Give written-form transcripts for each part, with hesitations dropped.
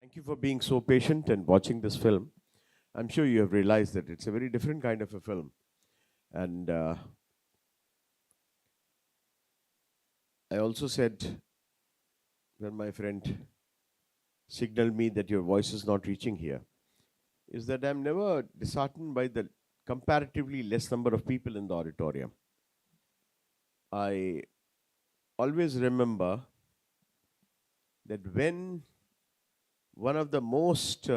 Thank you for being so patient and watching this film. I'm sure you have realized that it's a very different kind of a film. And I also said, when my friend signaled me that your voice is not reaching here, is that I'm never disheartened by the comparatively less number of people in the auditorium. I always remember that when one of the most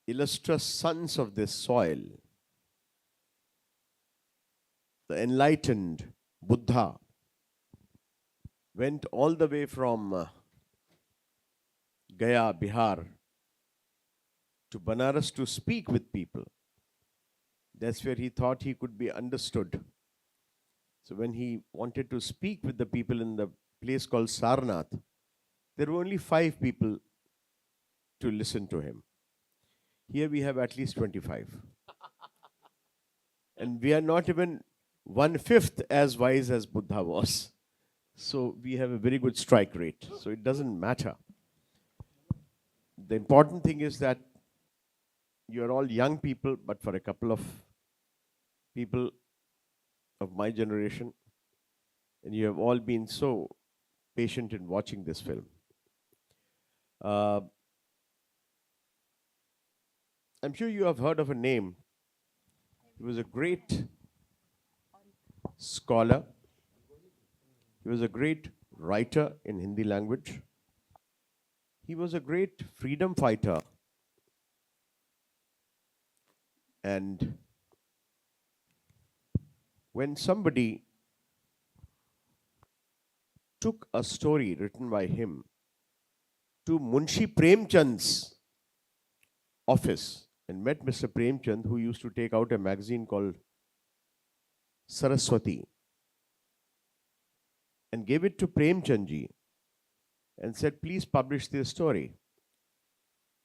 illustrious sons of this soil, the enlightened Buddha, went all the way from Gaya, Bihar, to Banaras to speak with people. That's where he thought he could be understood. So when he wanted to speak with the people in the place called Sarnath, there were only 5 people to listen to him. Here we have at least 25. And we are not even 1/5 as wise as Buddha was. So we have a very good strike rate. So it doesn't matter. The important thing is that you are all young people, but for a couple of people of my generation, and you have all been so patient in watching this film. I'm sure you have heard of a name. He was a great scholar. He was a great writer in Hindi language. He was a great freedom fighter. And when somebody took a story written by him to Munshi Premchand's office and met Mr. Premchand, who used to take out a magazine called Saraswati, and gave it to Premchandji and said, please publish this story.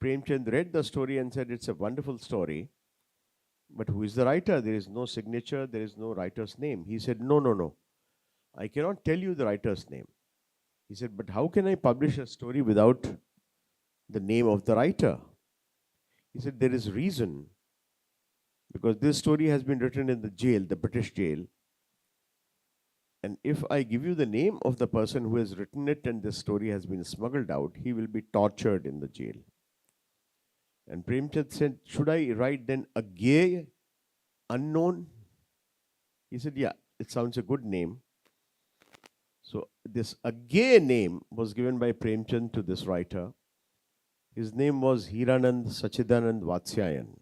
Premchand read the story and said, it's a wonderful story, but who is the writer? There is no signature, there is no writer's name. He said, no. I cannot tell you the writer's name. He said, but how can I publish a story without the name of the writer? He said, there is reason, because this story has been written in the jail, the British jail. And if I give you the name of the person who has written it and this story has been smuggled out, he will be tortured in the jail. And Premchand said, should I write then a gay unknown? He said, yeah, it sounds a good name. So this a gay name was given by Premchand to this writer. His name was Hiranand Sachidanand Vatsyayan.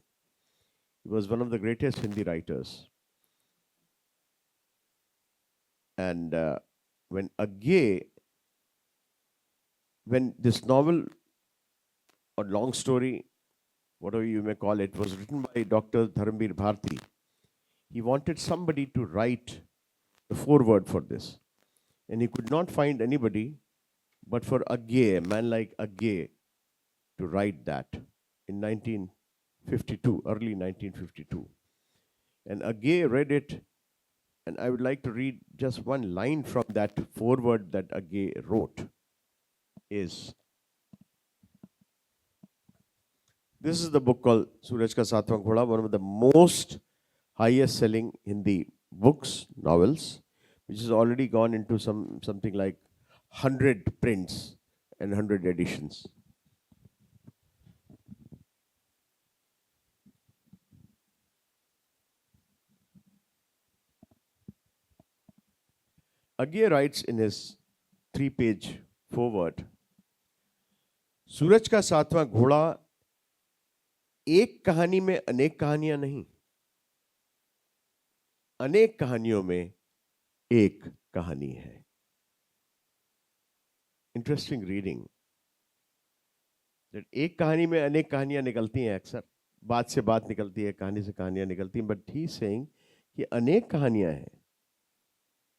He was one of the greatest Hindi writers. And when this novel or long story, whatever you may call it, was written by Dr. Dharamvir Bharati, he wanted somebody to write the foreword for this. And he could not find anybody but for a man like Agye, to write that in 1952, early 1952. And Agye read it, and I would like to read just one line from that foreword that Agye wrote. This is the book called Suraj Ka Satvan Ghoda, one of the most highest selling Hindi books, novels, which has already gone into something like 100 prints and 100 editions. Agye writes in his 3-page foreword, सूरज का 7वां घोड़ा एक कहानी में अनेक कहानियां नहीं, अनेक कहानियों में एक कहानी है. Interesting reading. That एक कहानी में अनेक कहानियां निकलती हैं, अक्सर बात से बात निकलती है, कहानी से कहानियां निकलती हैं, but he is saying कि अनेक कहानियां हैं.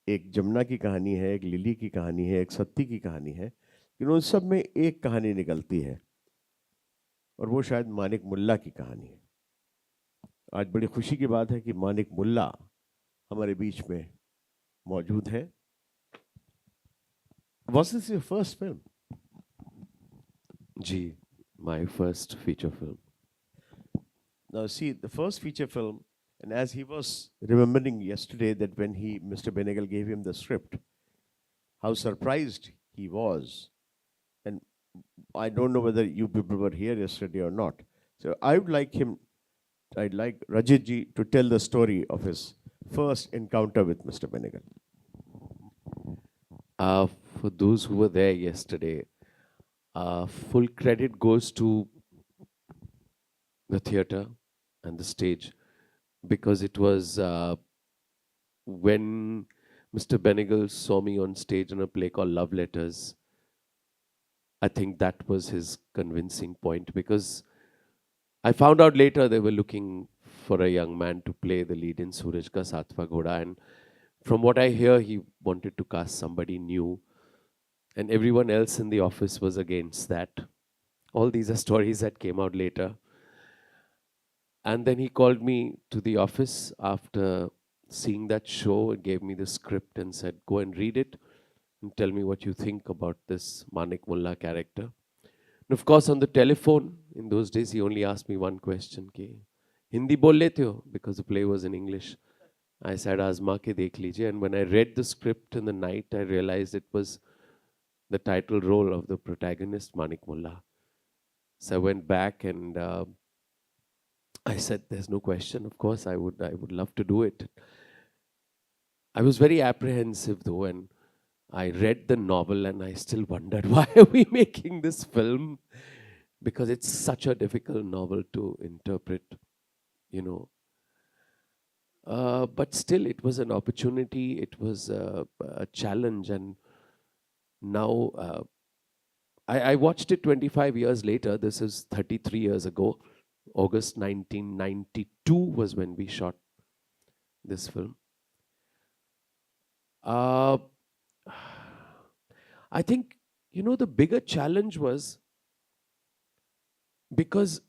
एक जमुना की कहानी है, एक लिली की कहानी है, एक सत्ती की कहानी है, लेकिन उन सब में एक कहानी निकलती है, और वो शायद मानिक मुल्ला की कहानी है. आज बड़ी खुशी की बात है कि मानिक मुल्ला हमारे बीच में मौजूद है. Was this your first film? G, my first feature film. Now, see, the first feature film, and as he was remembering yesterday that when Mr. Benegal gave him the script, how surprised he was. And I don't know whether you people were here yesterday or not. So I'd like Rajit ji to tell the story of his first encounter with Mr. Benegal. Uh, for those who were there yesterday, full credit goes to the theater and the stage because it was when Mr. Benegal saw me on stage in a play called Love Letters. I think that was his convincing point because I found out later they were looking for a young man to play the lead in Suraj Ka Satvan Ghoda, and from what I hear, he wanted to cast somebody new, and everyone else in the office was against that. All these are stories that came out later. And then he called me to the office after seeing that show and gave me the script and said, "Go and read it and tell me what you think about this Manik Mullah character." And of course, on the telephone, in those days, he only asked me one question, Ki, Hindi bol lete ho? Because the play was in English. I said, Azma ke dekh lijiye. And when I read the script in the night, I realized it was the title role of the protagonist, Manik Mullah. So I went back and I said, "There's no question. Of course, I would love to do it." I was very apprehensive though, and I read the novel, and I still wondered why are we making this film, because it's such a difficult novel to interpret, you know. But still, it was an opportunity. It was a challenge, and now I watched it 25 years later. This is 33 years ago. August 1992 was when we shot this film. Uh, I think, the bigger challenge was because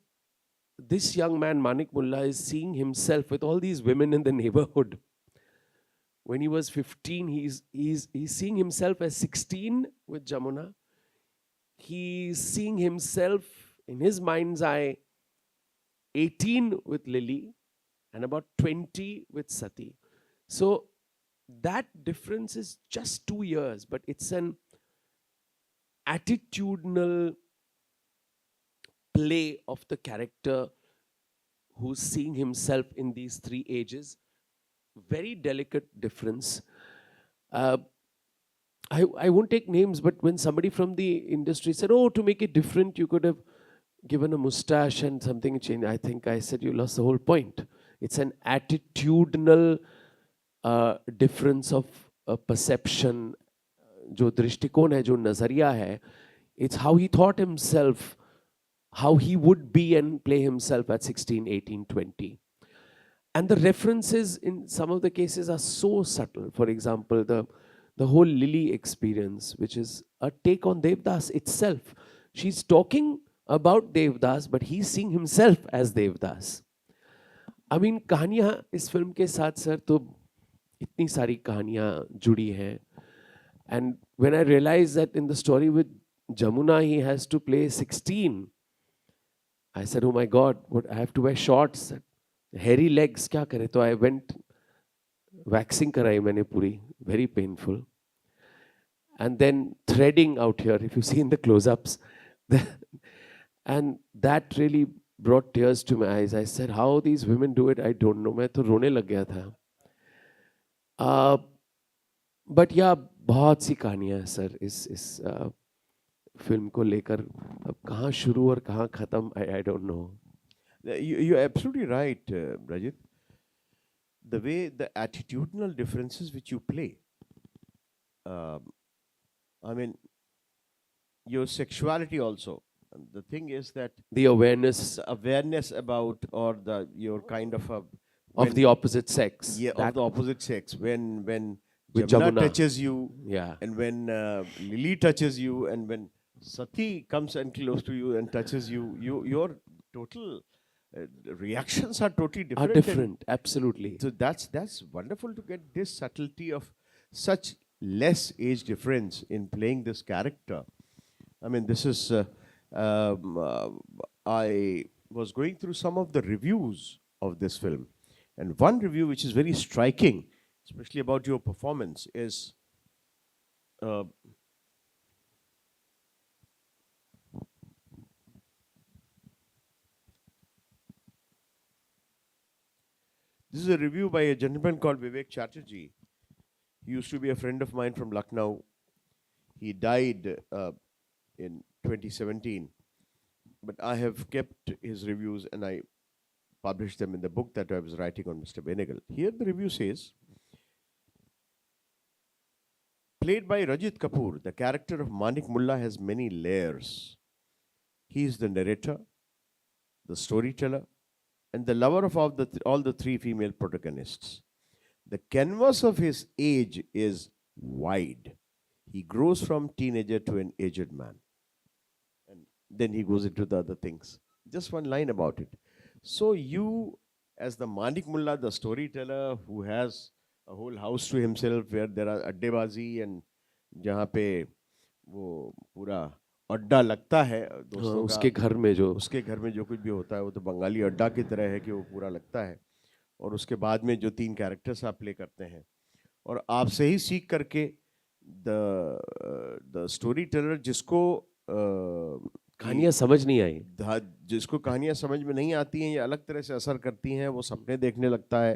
this young man, Manik Mullah, is seeing himself with all these women in the neighborhood. When he was 15, he's seeing himself as 16 with Jamuna. He's seeing himself in his mind's eye 18 with Lily and about 20 with Sati. So that difference is just 2 years, but it's an attitudinal play of the character who's seeing himself in these three ages. Very delicate difference. Uh, I won't take names, but when somebody from the industry said, "Oh, to make it different, you could have given a mustache and something changed," I think I said, "You lost the whole point." It's an attitudinal difference of perception. जो दृष्टिकोण है, जो नजरिया है, it's how he thought himself, how he would be and play himself at 16, 18, 20. And the references in some of the cases are so subtle. For example, the whole Lily experience, which is a take on Devdas itself. She's talking about Devdas, but he's seeing himself as Devdas. I mean, कहानियाँ इस film के साथ sir तो इतनी सारी कहानियाँ जुड़ी हैं. And when I realized that in the story with Jamuna, he has to play 16, I said, "Oh my God, what, I have to wear shorts, hairy legs, क्या करे?" तो I went waxing कराई मैंने पूरी, very painful. And then threading out here, if you see in the close-ups, and that really brought tears to my eyes. I said, how these women do it, I don't know. मैं तो रोने लग गया था. But yeah, बहुत सी कहानियां हैं sir इस फिल्म को लेकर. अब कहाँ शुरू और कहाँ खत्म, I don't know. You're absolutely right, Rajit. The way the attitudinal differences which you play, um, I mean, your sexuality also. And the thing is that The awareness the awareness about or the your kind of a of when the opposite sex, yeah of that the opposite sex when with Jamuna Jamuna, touches you yeah, and when Lily touches you and when Sati comes and close to you and touches you, your total uh, reactions are totally are different, and different, absolutely. so that's wonderful to get this subtlety of such less age difference in playing this character. I mean, this is um, uh, I was going through some of the reviews of this film, and one review which is very striking, especially about your performance, is uh, this is a review by a gentleman called Vivek Chatterjee. He used to be a friend of mine from Lucknow. He died in 2017, but I have kept his reviews and I published them in the book that I was writing on Mr. Benegal. Here the review says, played by Rajit Kapur, the character of Manik Mullah has many layers. He is the narrator, the storyteller, and the lover of all the three female protagonists. The canvas of his age is wide. He grows from teenager to an aged man. And then he goes into the other things. Just one line about it. So you, as the Manik Mullah, the storyteller who has a whole house to himself where there are अड्डेबाजी and जहाँ पे वो पूरा अड्डा लगता है हाँ, दोस्तों का, उसके घर में जो उसके घर में जो कुछ भी होता है वो तो बंगाली अड्डा की तरह है कि वो पूरा लगता है, और उसके बाद में जो तीन कैरेक्टर्स आप प्ले करते हैं और आपसे ही सीख करके द स्टोरी टेलर जिसको कहानियां समझ नहीं आई, जिसको कहानियां समझ में नहीं आती हैं या अलग तरह से असर करती हैं वो सपने देखने लगता है,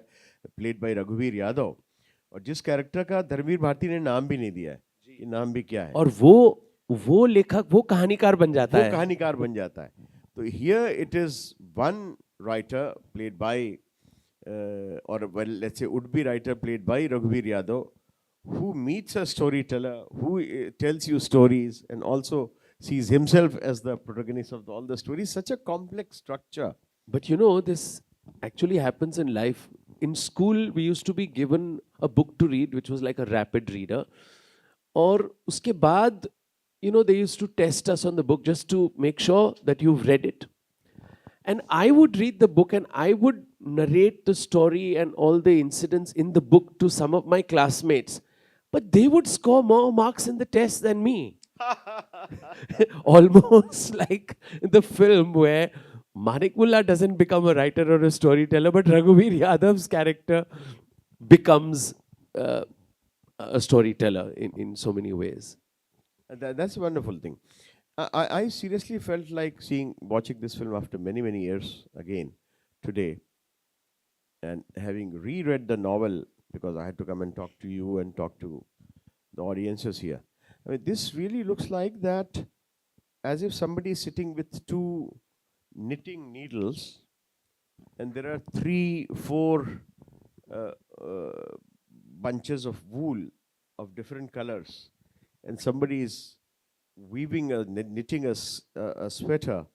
प्लेड बाय रघुवीर यादव, और जिस कैरेक्टर का धर्मवीर भारती ने नाम भी नहीं दिया है कि नाम भी क्या है, और वो लेखक वो कहानीकार बन जाता वो है। कहानीकार बन जाता है। तो here it is one writer played by or well, let's say would be writer played by Raghuveer Yadav, who meets a storyteller who tells you stories and also sees himself as the protagonist of all the stories. Such a complex structure. But you know, this actually happens in life. In school, we used to be given a book to read, which was like a rapid reader. और उसके बाद, you know, they used to test us on the book just to make sure that you've read it. And I would read the book and I would narrate the story and all the incidents in the book to some of my classmates. But they would score more marks in the test than me. Almost like the film where Manik Mullah doesn't become a writer or a storyteller, but Raghuveer Yadav's character becomes a storyteller in so many ways. That's a wonderful thing. I seriously felt like watching this film after many, many years again today, and having reread the novel because I had to come and talk to you and talk to the audiences here. I mean, this really looks like that as if somebody is sitting with two knitting needles, and there are 3, 4 uh, uh, bunches of wool of different colors, and somebody is knitting a sweater,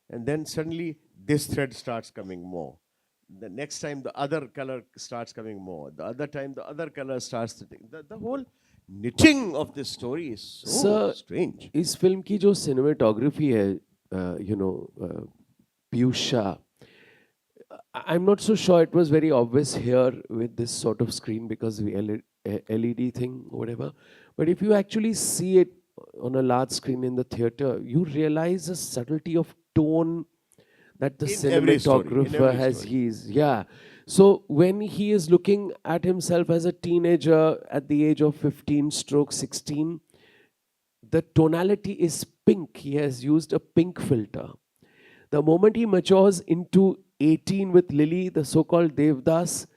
and then suddenly this thread starts coming more. The next time the other color starts coming more. The other time the other color starts to think. The whole knitting of this story is so Sir, strange. इस film की जो cinematography है, you know, Piyush Shah, I'm not so sure it was very obvious here with this sort of screen because the LED thing, whatever. But if you actually see it on a large screen in the theater, you realize the subtlety of tone that the In every story, in cinematographer every has. story. Yeah. So when he is looking at himself as a teenager at the age of 15 stroke 16, the tonality is pink. He has used a pink filter. The moment he matures into 18 with Lily, the so-called Devdas,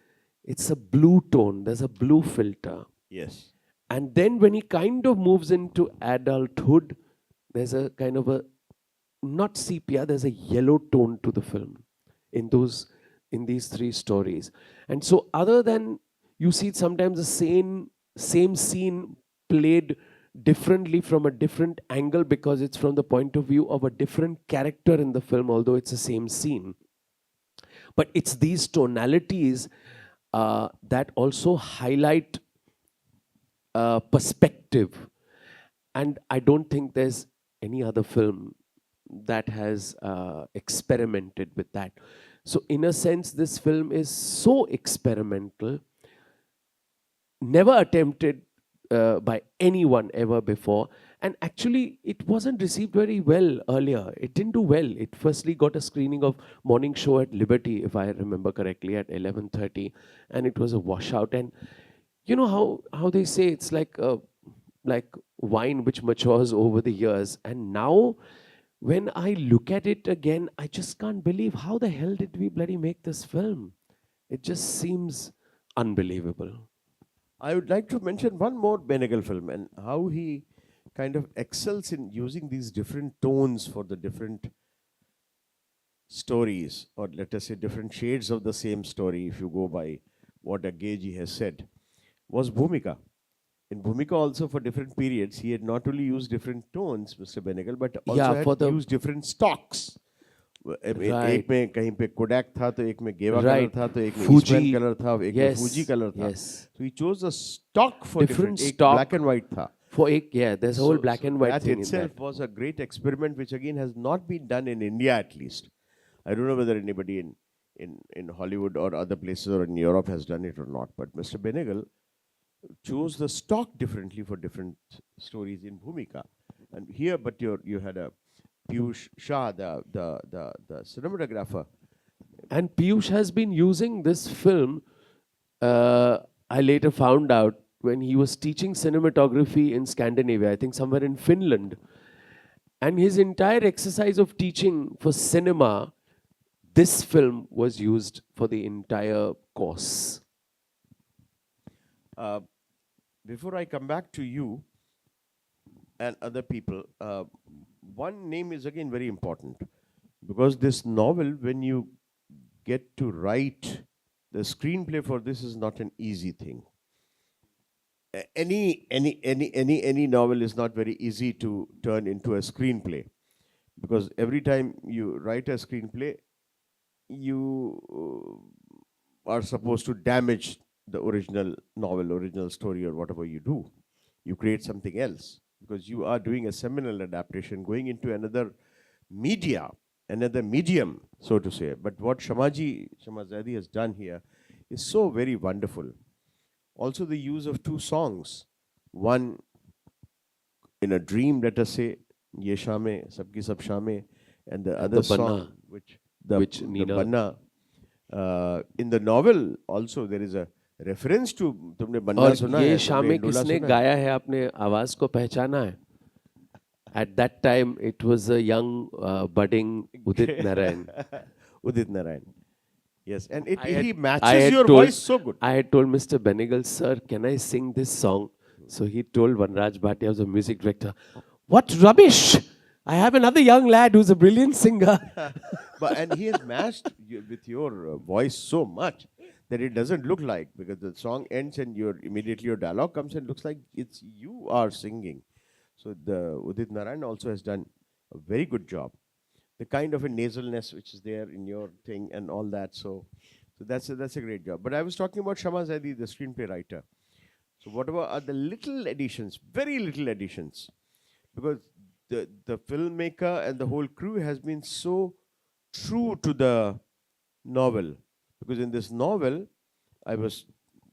it's a blue tone. There's a blue filter. Yes. And then when he kind of moves into adulthood, there's a kind of a, not sepia, there's a yellow tone to the film in these three stories. And so other than you see sometimes the same scene played differently from a different angle because it's from the point of view of a different character in the film, although it's the same scene. But it's these tonalities that also highlight perspective. And I don't think there's any other film that has experimented with that. So in a sense, this film is so experimental, never attempted by anyone ever before. And actually, it wasn't received very well earlier. It didn't do well. It firstly got a screening of morning show at Liberty, if I remember correctly, at 11:30, and it was a washout. And you know how they say it's like wine which matures over the years. And now, when I look at it again, I just can't believe how the hell did we bloody make this film? It just seems unbelievable. I would like to mention one more Benegal film and how he kind of excels in using these different tones for the different stories, or let us say different shades of the same story, if you go by what Ageji has said, was Bhumika. In Bhumika, also for different periods, he had not only used different tones, Mr. Benegal, but also Yeah, had for the used different stocks. एक right, में कहीं पे Kodak था तो एक में Geva colour right, था तो एक में ईस्टमैन Fuji, कलर था एक में फूजी yes, कलर था. yes, So he chose a stock for different. different एक black stock and white था. for eight. Yeah, there's a whole black So and white that thing in itself that. was a great experiment, which again has not been done in India at least. I don't know whether anybody in Hollywood or other places or in Europe has done it or not. But Mr. Benegal chose the stock differently for different stories in Bhumika. And here, but you had a Piyush Shah, the cinematographer. And Piyush has been using this film. I later found out when he was teaching cinematography in Scandinavia, I think somewhere in Finland. And his entire exercise of teaching for cinema, this film was used for the entire course. Uh, Before I come back to you and other people, one name is again very important because this novel, when you get to write the screenplay for this, is not an easy thing. Any novel is not very easy to turn into a screenplay because every time you write a screenplay, you are supposed to damage the original novel, original story, or whatever you do. You create something else because you are doing a seminal adaptation, going into another media, another medium, so to say. But what Shamazadi has done here is so very wonderful. Also, the use of two songs, one in a dream, let us say, Ye Shame, Sabki Sab Shame, and the And other the Banna, song, which which the Nina. Banna. In the novel, also there is a reference to तुमने बन्ना और सुना ये है, तुमने शामें इंडोला किसने सुना है. गाया है, आपने आवाज को पहचाना है? At that time, it was a young, budding Udit Narayan. Udit Narayan. Yes, and it I he had I matches had your told voice so good. I had told Mr. Benegal, sir, can I sing this song? So he told Vanraj Bhatia, was the music director, what rubbish! I have another young lad who's a brilliant singer. But and he has matched with your voice so much that it doesn't look like, because the song ends and your dialogue comes and looks like it's you are singing. So the Udit Narayan also has done a very good job. The kind of a nasalness which is there in your thing and all that. So that's a great job. But I was talking about Shama Zaidi, the screenplay writer. So whatever are the little additions, very little additions, because the filmmaker and the whole crew has been so true to the novel. Because in this novel, I was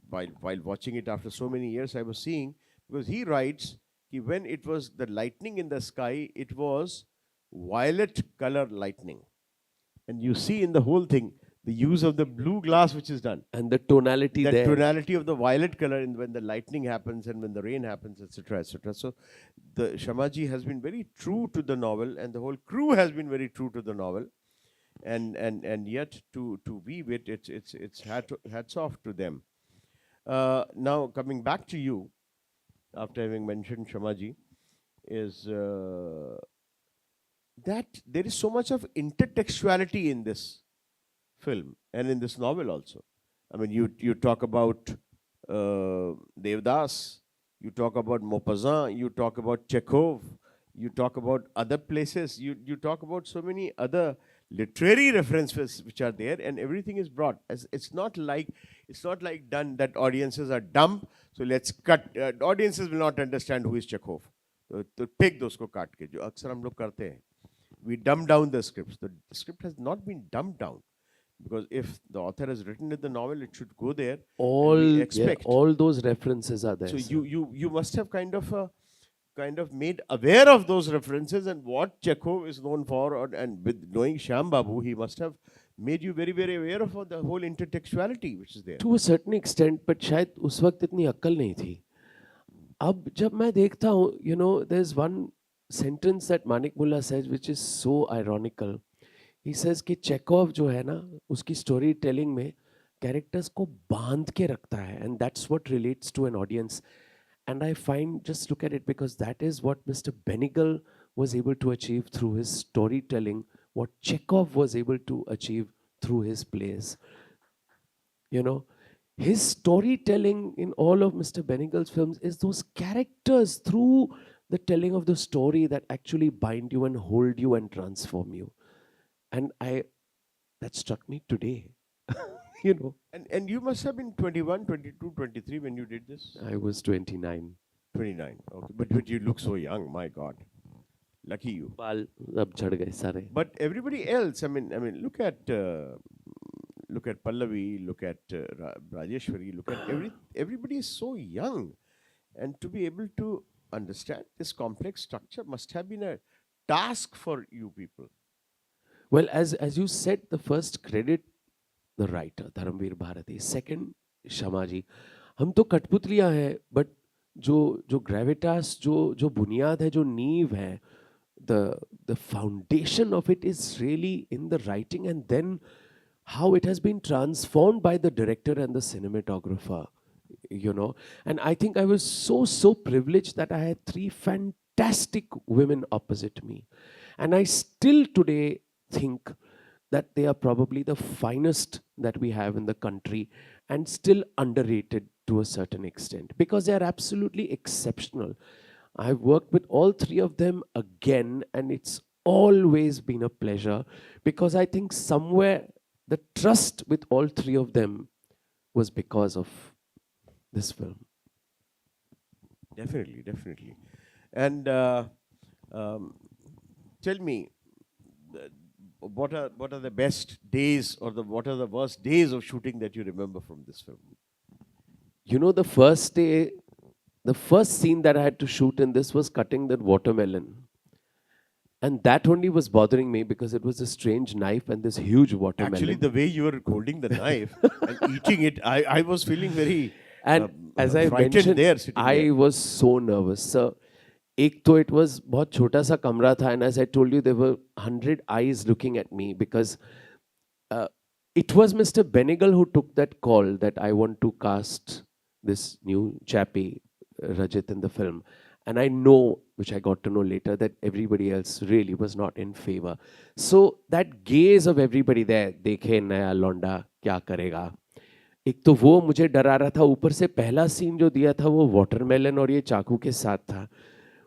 while watching it after so many years, I was seeing, because he writes when it was the lightning in the sky, it was violet color lightning, and you see in the whole thing the use of the blue glass which is done, And the tonality that there. tonality of the violet color in when the lightning happens and when the rain happens, etc., etc. So the Shamaji has been very true to the novel, and the whole crew has been very true to the novel, and yet to weave it, it's hats off to them. Now coming back to you, after having mentioned Shamaji, is that there is so much of intertextuality in this film and in this novel also. I mean, you talk about Devdas, you talk about Maupassant, you talk about Chekhov, you talk about other places, you talk about so many other literary references which are there, and everything is brought. As it's not like done that audiences are dumb, so let's cut. Audiences will not understand who is Chekhov. तो फेंक दो उसको काट के, जो अक्सर हम लोग करते हैं. We dumb down the scripts. The script has not been dumbed down, because if the author has written it, the novel, it should go there, and we Yeah, expect. all those references are there, So sir. you must have kind of kind of made aware of those references and what Chekhov is known for, and with knowing Shyam Babu, he must have made you very, very aware of the whole intertextuality which is there. To a certain extent, but शायद उस वक्त इतनी अक्ल नहीं थी. अब जब मैं देखता हूँ, there's one sentence that Manik Mullah says which is so ironical. He says कि चेकॉव जो है ना, उसकी स्टोरी टेलिंग में कैरेक्टर्स को बांध के रखता है, and that's what relates to an audience. And I find, just look at it, because that is what Mr. Benegal was able to achieve through his storytelling, what Chekhov was able to achieve through his plays. You know, his storytelling in all of Mr. Benegal's films is those characters through the telling of the story that actually bind you and hold you and transform you. And that struck me today. And you must have been 21, 22, 23 when you did this? I was 29. 29. Okay. But you look so young, my God. Lucky you. बाल अब झड़ गए सारे. But everybody else, I mean, look at Pallavi, look at Rajeshwari, look at everybody is so young, and to be able to understand this complex structure must have been a task for you people. Well, as you said, the first credit the writer Dharamvir Bharati, second Shamaji. हम तो कठपुतलियां हैं, but जो gravitas, जो बुनियाद है, जो नींव है, the foundation of it is really in the writing, and then how it has been transformed by the director and the cinematographer. And I think I was so privileged that I had three fantastic women opposite me, and I still today think that they are probably the finest that we have in the country, and still underrated to a certain extent, because they are absolutely exceptional. I've worked with all three of them again, and it's always been a pleasure, because I think somewhere the trust with all three of them was because of this film. Definitely. And tell me, what are the best days, or what are the worst days of shooting that you remember from this film? The first day, the first scene that I had to shoot in this was cutting that watermelon. And that only was bothering me because it was a strange knife and this huge watermelon. Actually, the way you were holding the knife and eating it, I was feeling very and as I frightened mentioned, there. Sitting I there. was so nervous. So, एक तो it was बहुत छोटा सा कमरा था, and as I told you, there were 100 eyes looking at me, because it was Mr. Benegal who took that call that I want to cast this new chappie, Rajit, in the film. And I know, which I got to know later, that everybody else really was not in favor. So that gaze of everybody there, देखे नया लौंडा क्या करेगा, एक तो वो मुझे डरा रहा था, ऊपर से पहला सीन जो दिया था वो वाटरमेलन और ये चाकू के साथ था.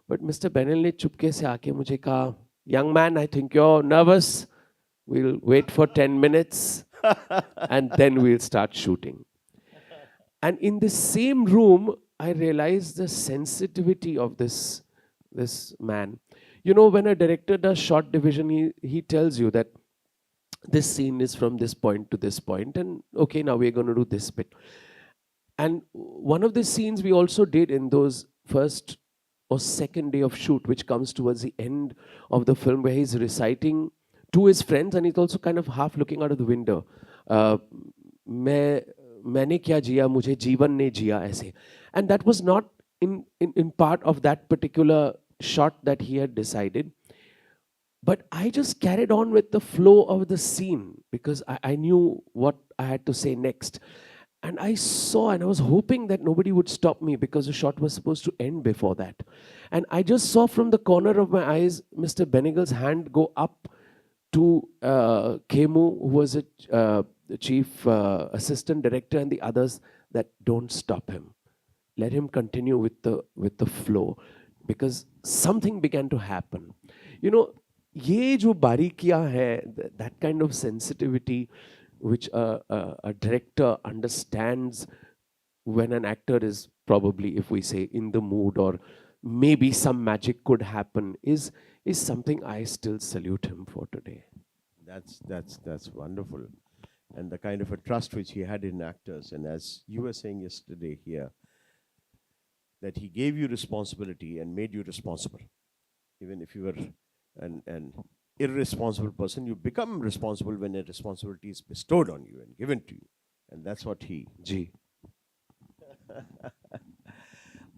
But Mr. Benel ने चुपके से आके मुझे कहा, young man, I think you're nervous. We'll wait for 10 minutes and then we'll start shooting. And in the same room, I realized the sensitivity of this man. When a director does shot division, he tells you that this scene is from this point to this point, and okay, now we're going to do this bit. And one of the scenes we also did in those first or second day of shoot, which comes towards the end of the film, where he's reciting to his friends and he's also kind of half looking out of the window. मैंने क्या जिया, मुझे जीवन ने जिया, ऐसे. And that was not in part of that particular shot that he had decided. But I just carried on with the flow of the scene, because I knew what I had to say next. And I saw, and I was hoping that nobody would stop me, because the shot was supposed to end before that. And I just saw from the corner of my eyes Mr. Benegal's hand go up to Kemu, who was the chief assistant director, and the others, that don't stop him. Let him continue with the flow, because something began to happen. ये जो बारीकियां है, that kind of sensitivity which a director understands when an actor is probably, if we say, in the mood, or maybe some magic could happen, is something I still salute him for today. That's wonderful. And the kind of a trust which he had in actors. And as you were saying yesterday here, that he gave you responsibility and made you responsible. Even if you were an irresponsible person, you become responsible when a responsibility is bestowed on you and given to you. And that's what he. जी.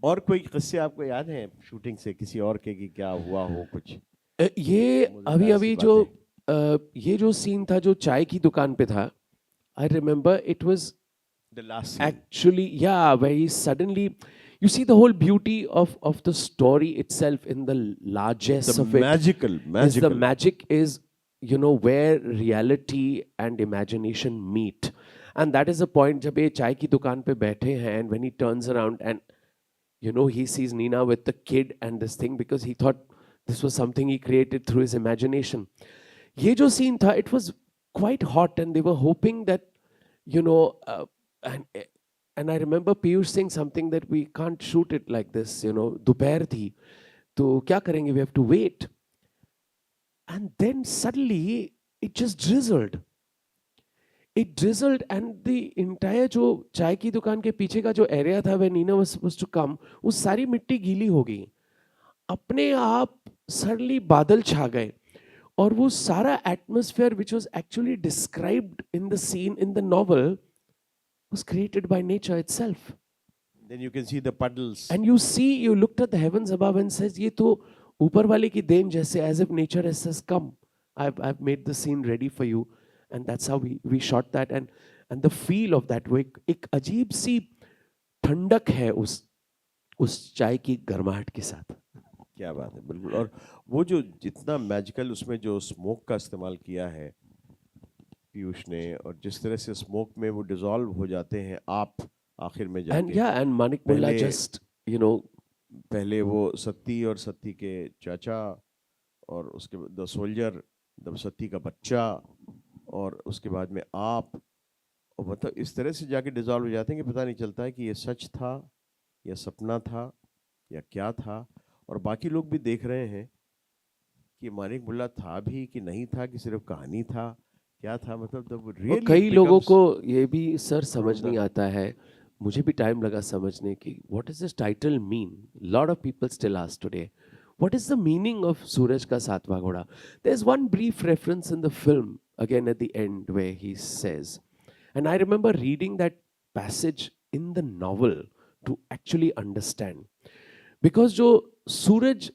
और कोई किस्से आपको याद हैं shooting से किसी और के कि क्या हुआ हो कुछ ये अभी मजेदार सी अभी जो बातें? ये जो सीन था जो चाय की दुकान पे था, I remember it was The last scene. actually, yeah, very suddenly you see the whole beauty of the story itself in the largesse The of it magical, is the magical. magic is, you know, where reality and imagination meet. And that is the point जब ये चाय की दुकान पे बैठे हैं and when he turns around and you know he sees Nina with the kid and this thing because he thought this was something he created through his imagination. ये जो scene था, it was quite hot and they were hoping that, you know, and and I remember Piyush saying something that we can't shoot it like this, you know, दोपहर थी, तो क्या करेंगे, we have to wait. And then suddenly it just drizzled. It drizzled and the entire जो चाय की दुकान के पीछे का जो एरिया था where Nina was supposed to come, वो सारी मिट्टी गीली हो गई. अपने आप सडनली बादल छा गए और वो सारा atmosphere which was actually described in the scene in the novel was created by nature itself. Then you can see the puddles. And you looked at the heavens above and says ये तो ऊपर वाले की then जैसे, as if nature has says come, I've made the scene ready for you. And that's how we shot that. And the feel of that, वो एक अजीब सी ठंडक है उस चाय की गर्माहट के साथ. क्या बात है, बिल्कुल. और वो जो जितना मैजिकल उसमें जो स्मोक का इस्तेमाल किया है पीयूष ने, और जिस तरह से स्मोक में वो डिसॉल्व हो जाते हैं आप आखिर में And जाके. yeah, and Manik Mullah पहले- just, you know, पहले वो सत्ती और सत्ती के चाचा, और उसके बाद द सोल्जर, द सत्ती का बच्चा, और उसके बाद में आप, और मतलब इस तरह से जाके डिसॉल्व हो जाते हैं कि पता नहीं चलता है कि ये सच था या सपना था या क्या था. और बाकी लोग भी देख रहे हैं कि मानिक मुल्ला था भी कि नहीं था, कि सिर्फ कहानी था, क्या था. मतलब जब और really कई it लोगों becomes को ये भी सर समझ from नहीं the- आता है, मुझे भी टाइम लगा समझने की, what does this title mean? Lot of people still ask today, what is the meaning of सूरज का सातवां घोड़ा? There's one brief reference in the film again at the end where he says, and I remember reading that passage in the novel to actually understand, because जो सूरज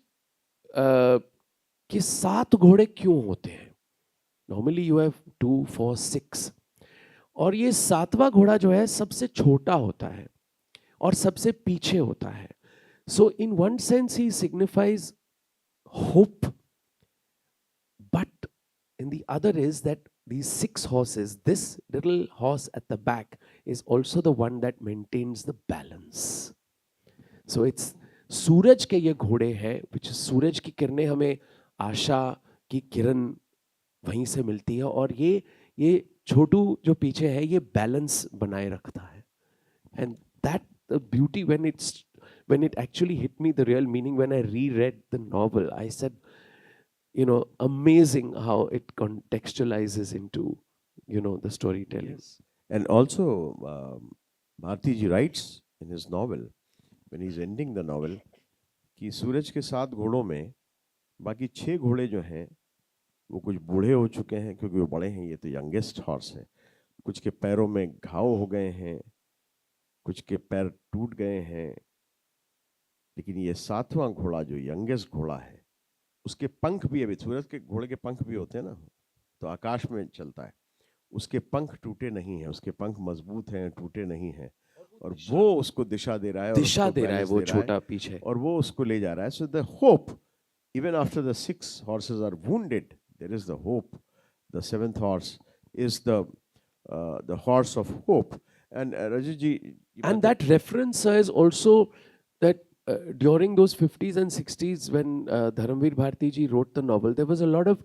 के 7 घोड़े क्यों होते हैं? Normally you have 2, 4, 6. और ये 7वां घोड़ा जो है सबसे छोटा होता है और सबसे पीछे होता है. So in one sense he signifies hope, but in the other is that these 6 horses, this little horse at the back is also the one that maintains the balance. So it's सूरज के ये घोड़े हैं, which is सूरज की किरणें हमें आशा की किरण वहीं से मिलती है, और ये छोटू जो पीछे है ये बैलेंस बनाए रखता है. And that the beauty when it actually hit me the real meaning when I reread the novel, I said, you know, amazing how it contextualizes into, you know, the storytelling. Yes. And also Bharati ji writes in his novel when he's ending the novel कि सूरज के 7 घोड़ों में बाकी 6 घोड़े जो हैं वो कुछ बूढ़े हो चुके हैं क्योंकि वो बड़े हैं, ये तो यंगेस्ट हॉर्स है. कुछ के पैरों में घाव हो गए हैं, कुछ के पैर टूट गए हैं, लेकिन ये 7वां घोड़ा जो यंगेस्ट घोड़ा है उसके पंख भी, अभी सूरज के घोड़े के पंख भी होते हैं ना, तो आकाश में चलता है, उसके पंख टूटे नहीं हैं, उसके पंख मजबूत हैं, टूटे नहीं हैं, और वो उसको दिशा दे रहा है, और दिशा उसको दे रहा है balance वो दे रहा है, छोटा पीछे. और वो उसको ले जा रहा है. So the hope, even after the 6 horses are wounded, there is the hope. The 7th horse is the horse of hope. And Rajit ji, And that reference is also that during those 50s and 60s when Dharamvir Bharati ji wrote the novel, there was a lot of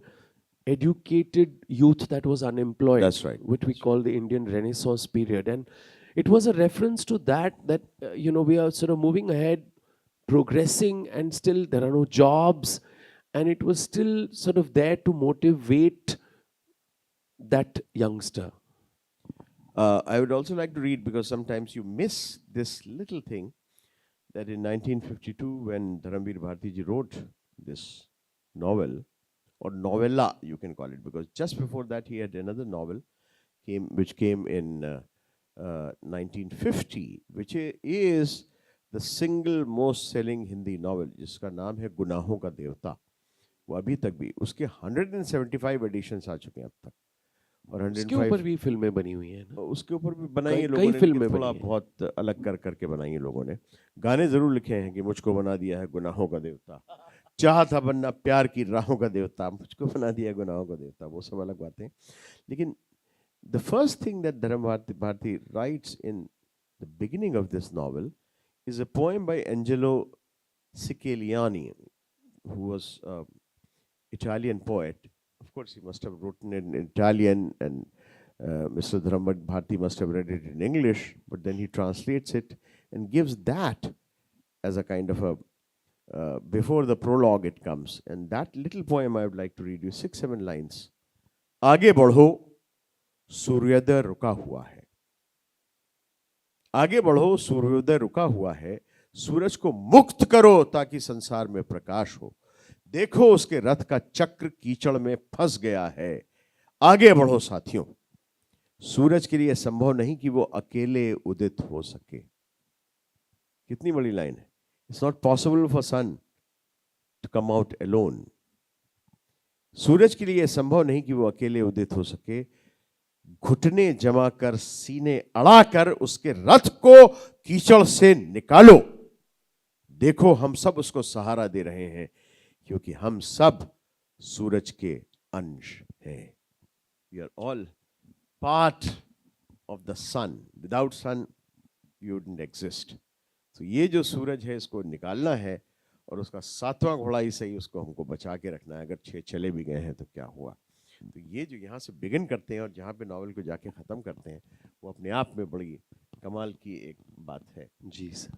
educated youth that was unemployed. That's right. What we call the Indian Renaissance period. And it was a reference to that you know, we are sort of moving ahead, progressing, and still there are no jobs. And it was still sort of there to motivate that youngster. I would also like to read, because sometimes you miss this little thing, that in 1952, when Dharamvir Bharati ji wrote this novel, or novella, you can call it, because just before that he had another novel which came in 1950, which is the single most selling Hindi novel, जिसका नाम है गुनाहों का देवता. वो अभी तक भी उसके 175 एडिशंस आ चुके हैं अब तक, और उसके ऊपर 105 भी फिल्में बनी हुई हैं ना, उसके ऊपर भी बनाई है कई लोगों ने, लेकिन फिल्में थोड़ा बनी हैं. बहुत अलग कर करके बनाई है लोगों ने. गाने जरूर लिखे हैं कि मुझको बना दिया है गुनाहों का देवता, चाहा था बनना प्यार की राहों का देवता, मुझको बना दिया है गुनाहों का देवता, वो सब अलग बातें. लेकिन the first thing that Dharamvir Bharati writes in the beginning of this novel is a poem by Angelo Siciliani, who was an Italian poet. Of course, he must have written it in Italian, and Mr. Dharamvir Bharati must have read it in English, but then he translates it and gives that as a kind of a before the prologue it comes. And that little poem I would like to read you, 6-7 lines. आगे बढ़ो, सूर्योदय रुका हुआ है. आगे बढ़ो, सूर्योदय रुका हुआ है. सूरज को मुक्त करो ताकि संसार में प्रकाश हो. देखो उसके रथ का चक्र कीचड़ में फंस गया है. आगे बढ़ो साथियों. सूरज के लिए संभव नहीं कि वो अकेले उदित हो सके. कितनी बड़ी लाइन है. It's not possible for sun to come out alone. सूरज के लिए संभव नहीं कि वो अकेले उदित हो सके. घुटने जमा कर, सीने अड़ाकर उसके रथ को कीचड़ से निकालो. देखो हम सब उसको सहारा दे रहे हैं, क्योंकि हम सब सूरज के अंश हैं. We are all part of the sun. Without sun, you wouldn't exist. तो ये जो सूरज है इसको निकालना है, और उसका 7वां घोड़ा ही सही उसको हमको बचा के रखना है. अगर 6 चले भी गए हैं तो क्या हुआ. तो ये जो यहाँ से बिगिन करते हैं और जहाँ पे नॉवल को जाके ख़त्म करते हैं, वो अपने आप में बड़ी कमाल की एक बात है. जी सर.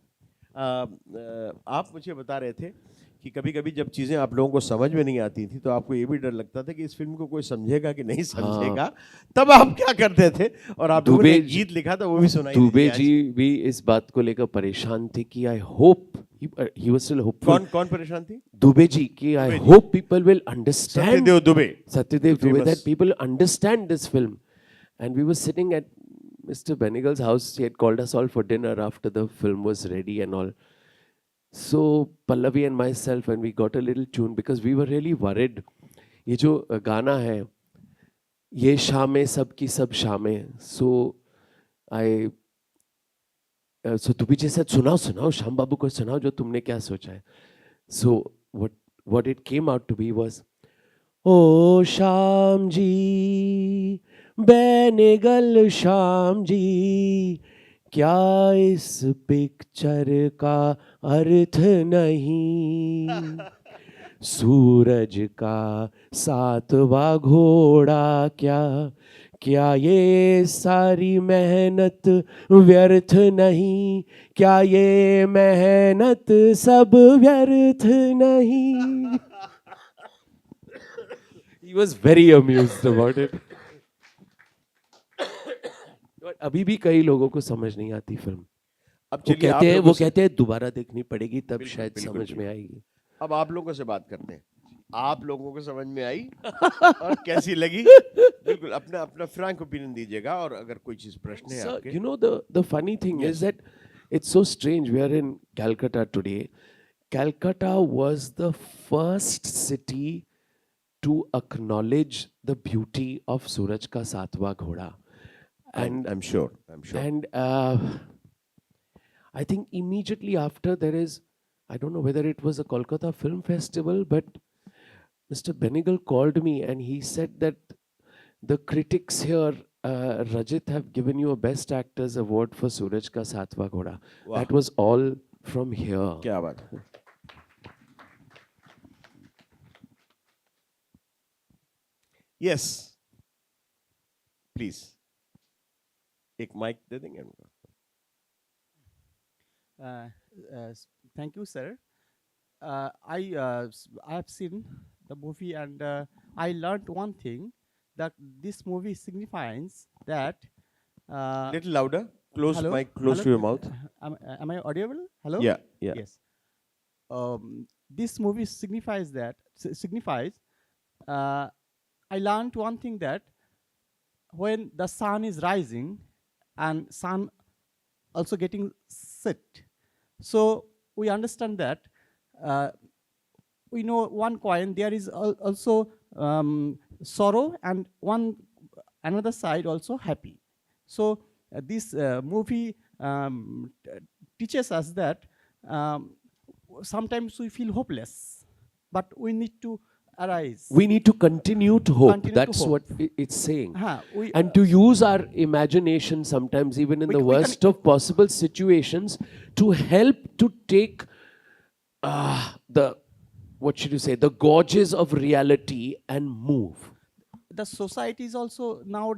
आप मुझे बता रहे थे कि कभी कभी जब चीज़ें आप लोगों को समझ में नहीं आती थी तो आपको ये भी डर लगता था कि इस फिल्म को कोई समझेगा कि नहीं समझेगा. तब आप क्या करते थे, और आप लोगों ने एक गीत लिखा था वो भी सुनाई दुबे दीजिए आज. जी भी इस बात को लेकर परेशान थे कि I hope he was still hopeful. कौन कौन परेशान थी? दुबे जी कि I Dubey ji. Hope people will understand. Satyadev Dubey. Satyadev Dubey, famous. that people understand this film. And we were sitting at Mr. Benegal's house. He had called us all for dinner after the film was ready and all. So Pallavi and myself, and we got a little tune because we were really worried. ये जो गाना है, ये शामें सब की सब शामें. So I so Dubey ji said, सुनाओ सुनाओ श्याम बाबू को सुनाओ जो तुमने क्या सोचा है. So what it came out to be was, ओ श्याम जी, बेनेगल श्याम जी, क्या इस पिक्चर का अर्थ नहीं. सूरज का 7वां घोड़ा क्या, क्या ये सारी मेहनत व्यर्थ नहीं, क्या ये मेहनत सब व्यर्थ नहीं. He was very amused about it. और अभी भी कई लोगों को समझ नहीं आती फिल्म. अब वो चलिए कहते हैं लोगों से- कहते हैं दोबारा देखनी पड़ेगी तब बिल्कुल, शायद बिल्कुल, समझ बिल्कुल. में आएगी. अब आप लोगों से बात करते हैं. आप लोगों को समझ में आई और कैसी लगी? बिल्कुल अपना अपना फ्रैंक ओपिनियन दीजिएगा, और अगर कोई चीज प्रश्न है Sir, आपके. you know the funny thing is that it's so strange. We are in Calcutta today. Calcutta was the first city to acknowledge the beauty of Suraj Ka Satvan Ghoda. And I'm sure. And I think immediately after there is, I don't know whether it was a Kolkata Film Festival, but Mr. Benegal called me and he said that the critics here, Rajit, have given you a Best Actors Award for Suraj Ka Satvan Ghoda. Wow. That was all from here. क्या बात है. Yes. Please. एक mic दे देंगे उनको. Thank you, sir. I have seen the movie, and I learned one thing, that this movie signifies that Little louder. Close Hello, mic close hello. to your mouth. Am I audible? Hello. Yeah, yeah. Yes. This movie signifies that signifies. Uh, I learned one thing that when the sun is rising and sun also getting set, so we understand that uh, we know one coin there is also sorrow and one another side also happy. So this movie teaches us that um, sometimes we feel hopeless, but we need to arise, We need to continue to hope. continue to That's hope. what it's saying. We And to use our imagination sometimes, even in the we can worst of possible situations, to help to take the, what should you say, the gorges of reality and move. the society is also now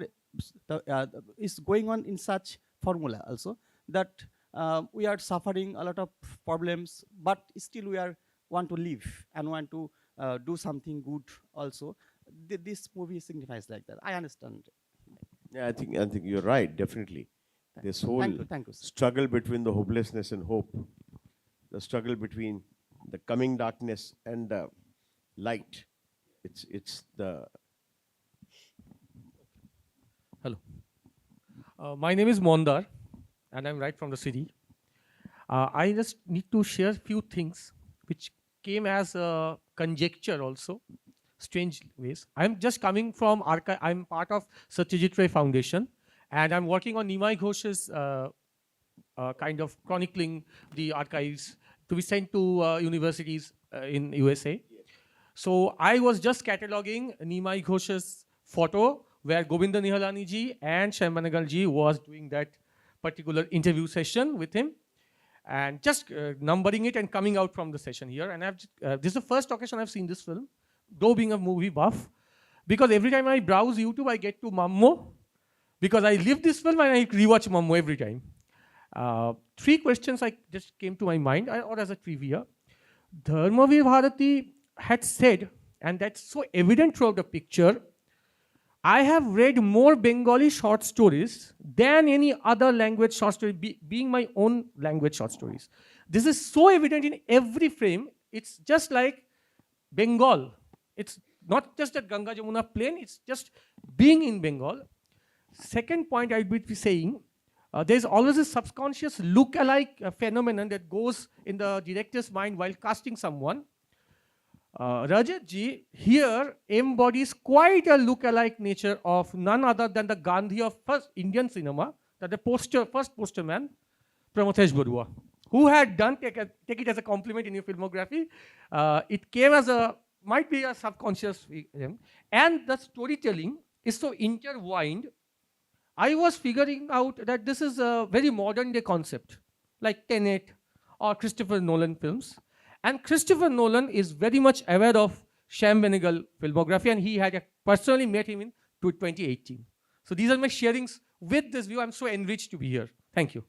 is going on in such formula also that we are suffering a lot of problems, but still we are want to live and want to do something good also. This movie signifies like that, I understand. Yeah, I think you're right, definitely. This whole Thank you, sir. struggle between the hopelessness and hope, the struggle between the coming darkness and the light. It's the Hello. My name is Mondar, and I'm right from the city. I just need to share a few things which came as a conjecture also, strange ways. I'm just coming from archive. I'm part of Satyajit Ray Foundation, and I'm working on Nimai Ghosh's kind of chronicling the archives to be sent to universities in USA. So I was just cataloging Nimai Ghosh's photo where Govinda Nihalani ji and Shyam Benegal ji was doing that particular interview session with him, and just numbering it and coming out from the session here. And this is the first occasion I've seen this film, though being a movie buff, because every time I browse YouTube, I get to Mammo, because I live this film and I rewatch Mammo every time. Three questions I just came to my mind, or as a trivia. Dharamvir Bharati had said, and that's so evident throughout the picture, I have read more Bengali short stories than any other language short story, being my own language short stories. This is so evident in every frame. It's just like Bengal. It's not just that Ganga Jamuna plain, it's just being in Bengal. Second point I would be saying, there's always a subconscious look-alike phenomenon that goes in the director's mind while casting someone. Rajit ji here embodies quite a look-alike nature of none other than the Gandhi of first Indian cinema, that the first posterman, Pramothesh Barua, who had done, take it as a compliment in your filmography. It came as might be a subconscious, and the storytelling is so intertwined. I was figuring out that this is a very modern day concept, like Tenet or Christopher Nolan films. And Christopher Nolan is very much aware of Shyam Benegal filmography, and he had personally met him in 2018. So these are my sharings with this view. I'm so enriched to be here. Thank you.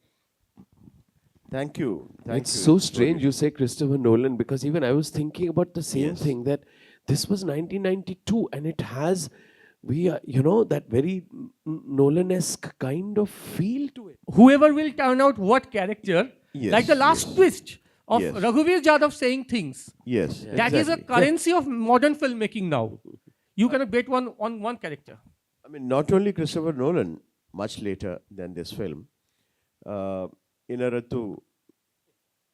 thank you. It's so strange you say Christopher Nolan, because even I was thinking about the same Yes. thing, that this was 1992 and it has, that very Nolan-esque kind of feel to it. Whoever will turn out what character, Yes, like the last yes. twist of Yes. Raghuveer Jadhav saying things, Yes, that is a exactly. currency of modern filmmaking now. You cannot bet on one character. I mean, not only Christopher Nolan, much later than this film, Inaratu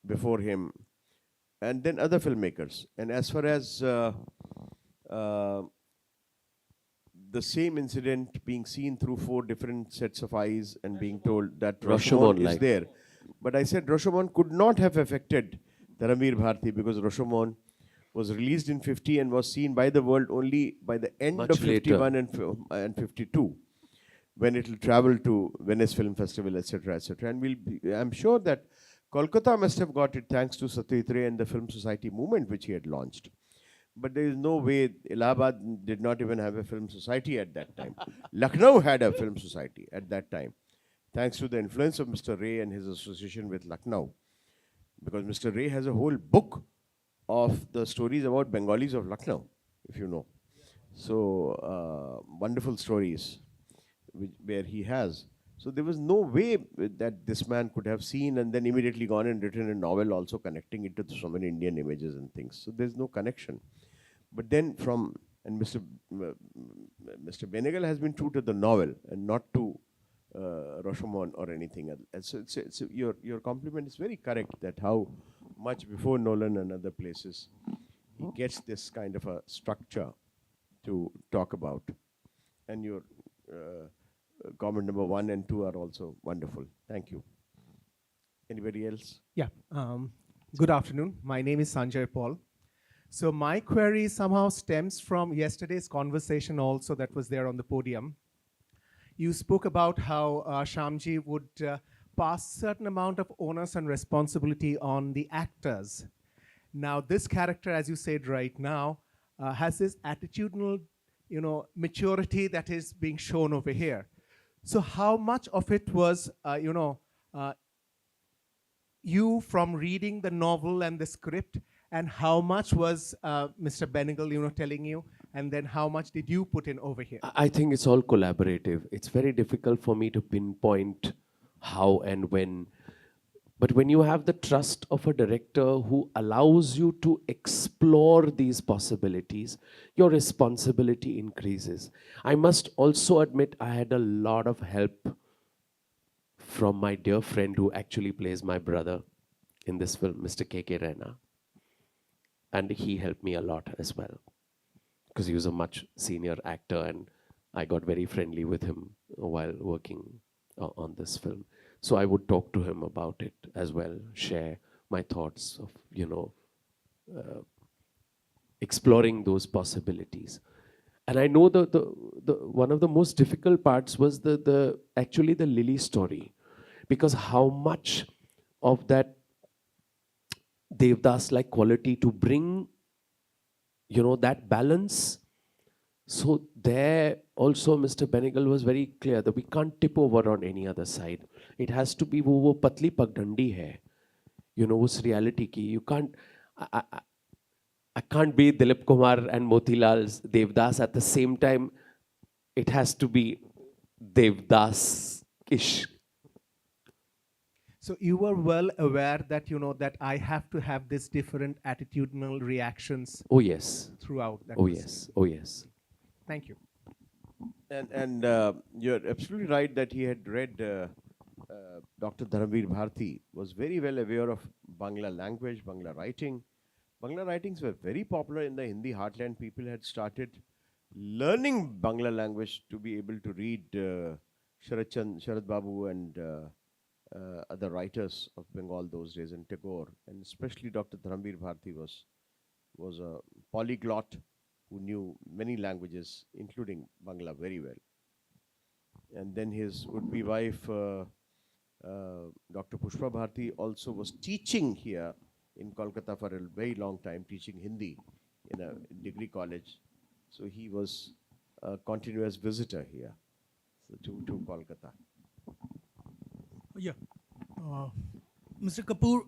before him, and then other filmmakers. And as far as the same incident being seen through 4 different sets of eyes and being told that Rashomon Rashomon, is like. there. But I said Rashomon could not have affected Dharamvir Bharati, because Rashomon was released in 50 and was seen by the world only by the end Much of later. 51 and 52, when it will travel to Venice Film Festival, etc., etc. And I'm sure that Kolkata must have got it thanks to Satyajit Ray and the Film Society movement which he had launched. But there is no way Allahabad did not even have a film society at that time. Lucknow had a film society at that time, thanks to the influence of Mr. Ray and his association with Lucknow. Because Mr. Ray has a whole book of the stories about Bengalis of Lucknow, if you know. So, wonderful stories where he has. So there was no way that this man could have seen and then immediately gone and written a novel also connecting it to so many Indian images and things. So there's no connection. But then from, and Mr. Benegal has been true to the novel and not to Rashomon or anything else. And so your compliment is very correct that how much before Nolan and other places he gets this kind of a structure to talk about. And your comment number 1 and 2 are also wonderful. Thank you. Anybody else? Yeah. Good afternoon. My name is Sanjay Paul. So my query somehow stems from yesterday's conversation also that was there on the podium. You spoke about how Shyamji would pass certain amount of onus and responsibility on the actors. Now, this character, as you said right now, has this attitudinal, maturity that is being shown over here. So how much of it was, you from reading the novel and the script, and how much was Mr. Benegal, telling you, and then how much did you put in over here? I think it's all collaborative. It's very difficult for me to pinpoint how and when. But when you have the trust of a director who allows you to explore these possibilities, your responsibility increases. I must also admit I had a lot of help from my dear friend who actually plays my brother in this film, Mr. K.K. Raina. And he helped me a lot as well, because he was a much senior actor and I got very friendly with him while working on this film. So I would talk to him about it as well, share my thoughts of, exploring those possibilities. And I know the one of the most difficult parts was actually the Lily story, because how much of that Devdas-like quality to bring, that balance. So there also Mr. Benegal was very clear that we can't tip over on any other side. It has to be wo patli pagdandi hai, us reality ki. You can't, I can't be Dilip Kumar and Motilal's Devdas at the same time. It has to be Devdas-ish. So you were well aware that, that I have to have this different attitudinal reactions Oh yes. throughout. Oh yes. Oh yes. Thank you. And you're absolutely right that he had read Dr. Dharamvir Bharati, was very well aware of Bangla language, Bangla writing. Bangla writings were very popular in the Hindi heartland. People had started learning Bangla language to be able to read Sharad Babu and other writers of Bengal those days, and Tagore, and especially Dr. Dharamvir Bharati was a polyglot who knew many languages, including Bangla, very well. And then his would-be wife, Dr. Pushpa Bharati, also was teaching here in Kolkata for a very long time, teaching Hindi in a degree college. So he was a continuous visitor here to Kolkata. Yeah. Mr. Kapur,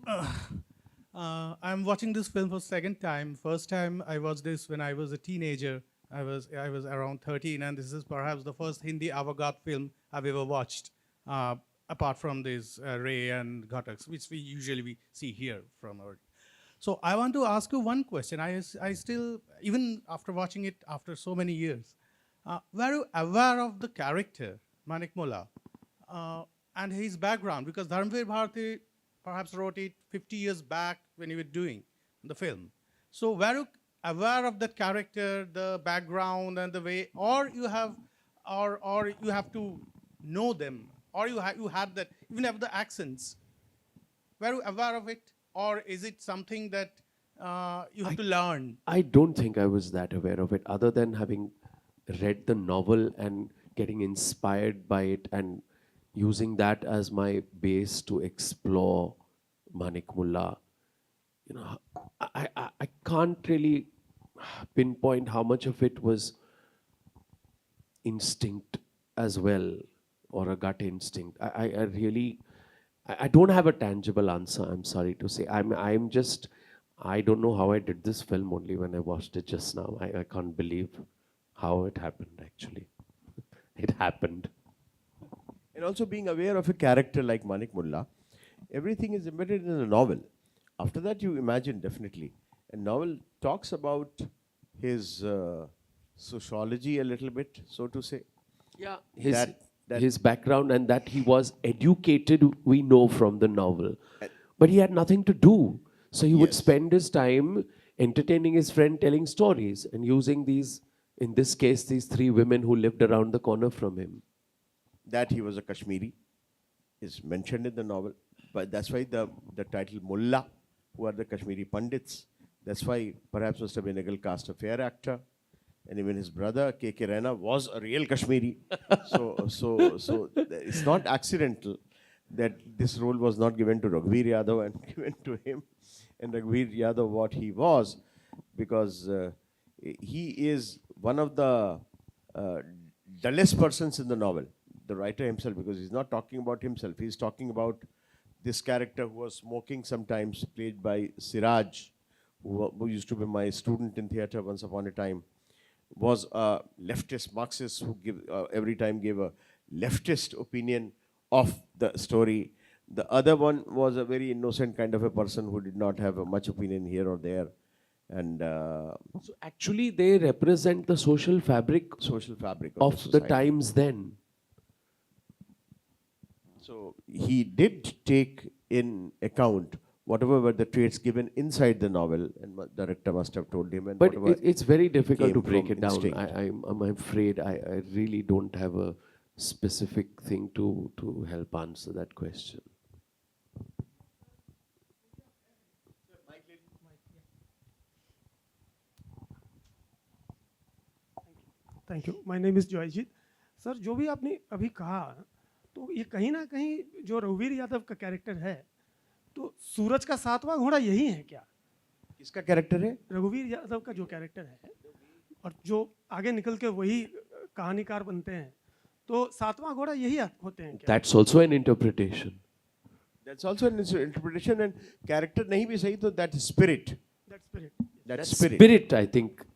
I'm watching this film for second time. First time I watched this when I was a teenager. I was around 13, and this is perhaps the first Hindi avant-garde film I've ever watched, apart from this Ray and Ghataks, which we usually see here from our. So I want to ask you one question. I still, even after watching it after so many years, were you aware of the character, Manik Mullah, and his background? Because Dharamvir Bharati perhaps wrote it 50 years back when you were doing the film. So were you aware of that character, the background and the way, or you have to know them, or you had that, even have the accents? Were you aware of it, or is it something that you have to learn? I don't think I was that aware of it, other than having read the novel and getting inspired by it and using that as my base to explore Manik Mullah. I can't really pinpoint how much of it was instinct as well, or a gut instinct. I don't have a tangible answer, I'm sorry to say. I don't know how I did this film only when I watched it just now. I can't believe how it happened, actually. It happened. And also being aware of a character like Manik Mullah, everything is embedded in a novel. After that, you imagine definitely. A novel talks about his sociology a little bit, so to say. Yeah, his That that his background and that he was educated, we know from the novel, but he had nothing to do, so he would yes, spend his time entertaining his friend, telling stories, and using these, in this case, these three women who lived around the corner from him. that he was a Kashmiri is mentioned in the novel. But that's why the title Mullah, who are the Kashmiri Pandits. That's why perhaps Mr. Benegal cast a fair actor. And even his brother, K.K. Raina, was a real Kashmiri. So it's not accidental that this role was not given to Raghuveer Yadav and given to him. And Raghuveer Yadav, what he was, because he is one of the dullest persons in the novel, the writer himself, because he's not talking about himself. He's talking about this character who was smoking sometimes, played by Siraj, who used to be my student in theatre once upon a time, was a leftist Marxist who every time gave a leftist opinion of the story. The other one was a very innocent kind of a person who did not have much opinion here or there. And So actually, they represent the social fabric social fabric of the the society. times then. So he did take in account whatever were the traits given inside the novel, and the director must have told him. And But whatever it's very difficult to came break from it down. instinct. I'm afraid I really don't have a specific thing to help answer that question. Thank you my name is Joyjit sir जो भी आपने अभी कहा तो ये कहीं ना कहीं जो रघुवीर यादव का कैरेक्टर है तो सूरज का सातवां घोड़ा यही है क्या किसका कैरेक्टर है? रघुवीर यादव का जो कैरेक्टर है और जो आगे निकल के वही कहानीकार बनते हैं तो सातवां घोड़ा यही होते हैं क्या That's also an interpretation. That's also an interpretation, and character nahi bhi sahi, so that spirit, that spirit that That spirit. spirit, I think,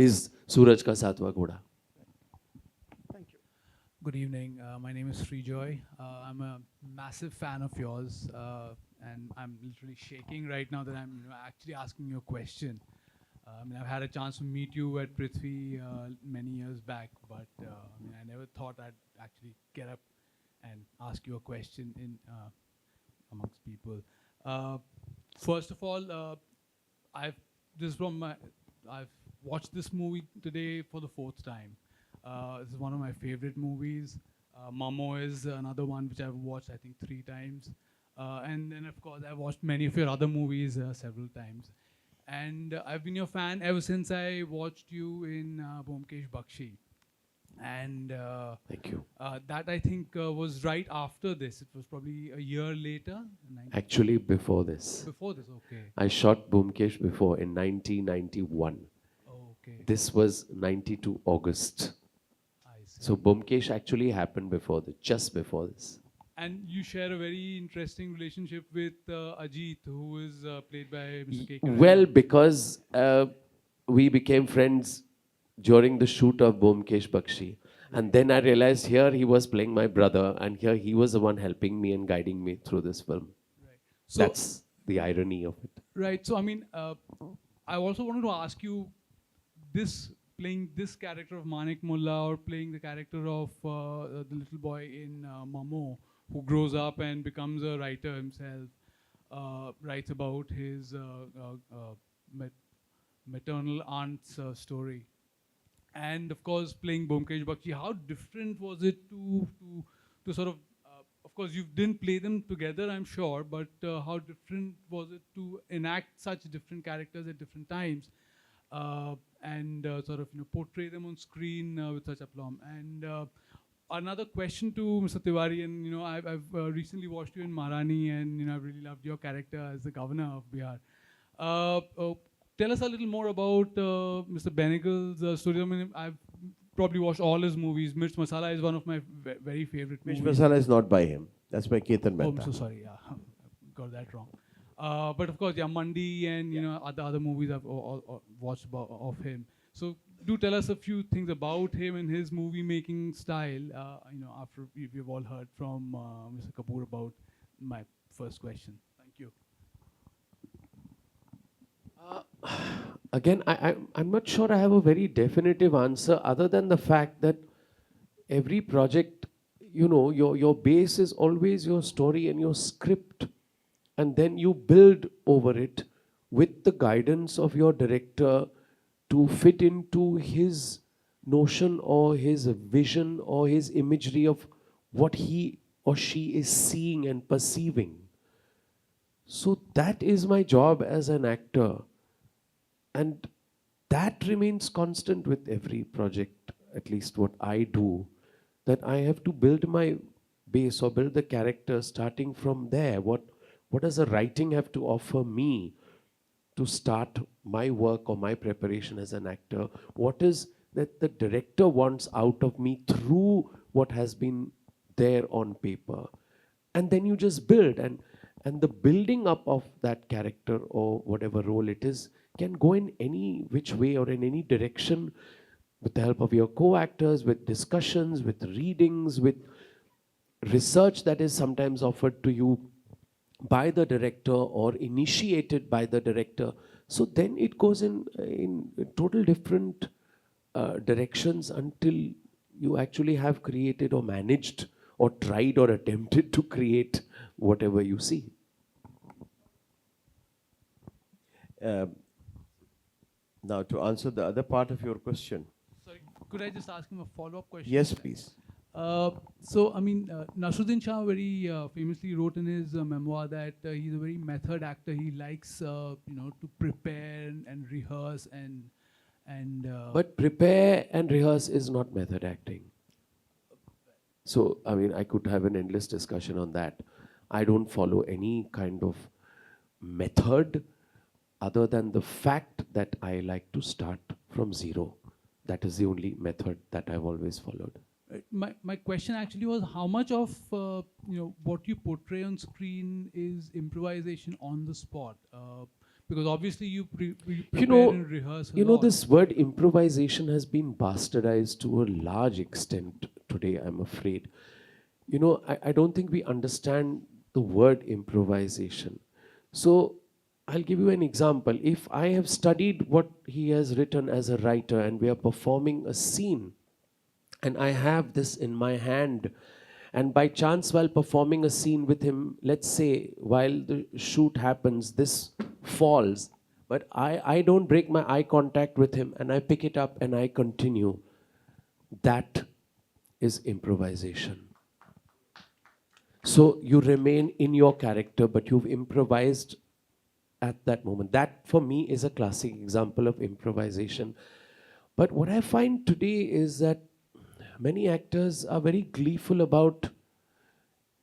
is Suraj Ka Satvan Ghoda. Thank you Good evening. My name is Srijoy. I'm a massive fan of yours, and I'm literally shaking right now that I'm actually asking you a question. I mean, I've had a chance to meet you at Prithvi many years back, but I never thought I'd actually get up and ask you a question in amongst people. First of all, I've watched this movie today for the 4th time. This is one of my favorite movies. Mamo is another one which I've watched, I think, 3 times. And then, of course, I've watched many of your other movies several times. And I've been your fan ever since I watched you in Bomkesh Bakshi. And Thank you. that, I think, was right after this. It was probably a year later. Actually, before this. Before this, okay. I shot Boomkesh before in 1991. Oh, okay. This was 92 August. I see. So Boomkesh actually happened before this, just before this. And you share a very interesting relationship with Ajit, who is played by Mr. K.K. Well, because we became friends during the shoot of Bomkesh Bakshi. And then I realized here he was playing my brother, and here he was the one helping me and guiding me through this film. Right. So, That's the irony of it. right. So, I mean, I also wanted to ask you, playing this character of Manik Mullah or playing the character of the little boy in Mamo, who grows up and becomes a writer himself, writes about his maternal aunt's story. And of course, playing Bomkesh Bakshi, how different was it to sort of course, you didn't play them together, I'm sure, but how different was it to enact such different characters at different times and sort of portray them on screen with such aplomb? And another question to Mr. Tiwari, and I've recently watched you in Maharani, and I've really loved your character as the governor of Bihar. Tell us a little more about Mr. Benegal's story. I mean, I've probably watched all his movies. Mirch Masala is one of my very favorite Mirch movies. Masala is not by him. That's by Ketan Oh, I'm Mehta. so sorry. Yeah, got that wrong. But of course, yeah, Mandi and other movies I've watched of him. So do tell us a few things about him and his movie making style. After we've all heard from Mr. Kapur about my first question. Thank you. Again, I'm not sure I have a very definitive answer other than the fact that every project, your base is always your story and your script, and then you build over it with the guidance of your director to fit into his notion or his vision or his imagery of what he or she is seeing and perceiving. So that is my job as an actor. And that remains constant with every project, at least what I do, that I have to build my base or build the character starting from there. What does the writing have to offer me to start my work or my preparation as an actor? What is that the director wants out of me through what has been there on paper? And then you just build, and the building up of that character or whatever role it is can go in any which way or in any direction, with the help of your co-actors, with discussions, with readings, with research that is sometimes offered to you by the director or initiated by the director. So then it goes in total different directions until you actually have created or managed or tried or attempted to create whatever you see. Now, to answer the other part of your question. Sorry, could I just ask him a follow-up question? Yes, please. Nasruddin Shah very famously wrote in his memoir that he's a very method actor. He likes, to prepare and rehearse and. But prepare and rehearse is not method acting. So, I could have an endless discussion on that. I don't follow any kind of method other than the fact that I like to start from zero. That is the only method that I've always followed. My question actually was how much of what you portray on screen is improvisation on the spot, because obviously you prepare and rehearse. This word improvisation has been bastardized to a large extent today, I'm afraid. I don't think we understand the word improvisation. So I'll give you an example. If I have studied what he has written as a writer and we are performing a scene, and I have this in my hand, and by chance while performing a scene with him, let's say while the shoot happens, this falls, but I don't break my eye contact with him and I pick it up and I continue. That is improvisation. So you remain in your character, but you've improvised at that moment. That for me is a classic example of improvisation. But what I find today is that many actors are very gleeful about,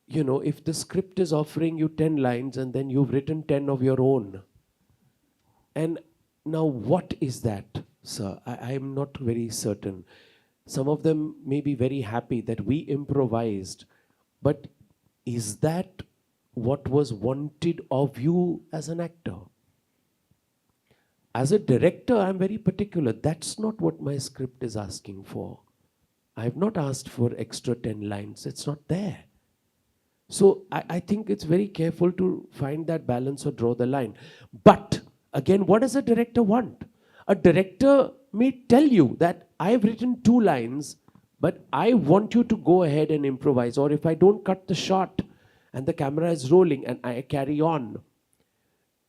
if the script is offering you 10 lines and then you've written 10 of your own. And now what is that, sir? I am not very certain. Some of them may be very happy that we improvised, but is that what was wanted of you as an actor? As a director, I'm very particular. That's not what my script is asking for. I have not asked for extra 10 lines. It's not there. So I think it's very careful to find that balance or draw the line. But again, what does a director want? A director may tell you that I've written 2 lines, but I want you to go ahead and improvise. Or if I don't cut the shot and the camera is rolling and I carry on,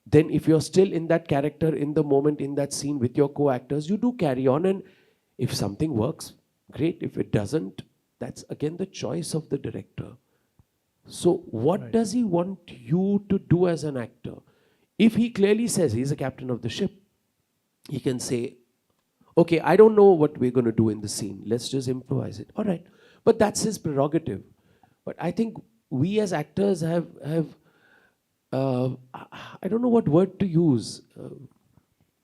then if you're still in that character, in the moment, in that scene with your co-actors, you do carry on. And if something works, great. If it doesn't, that's again the choice of the director. So what does he want you to do as an actor? If he clearly says he's a captain of the ship, he can say, okay, I don't know what we're going to do in the scene. Let's just improvise it. All right. But that's his prerogative. But I think we as actors have I don't know what word to use,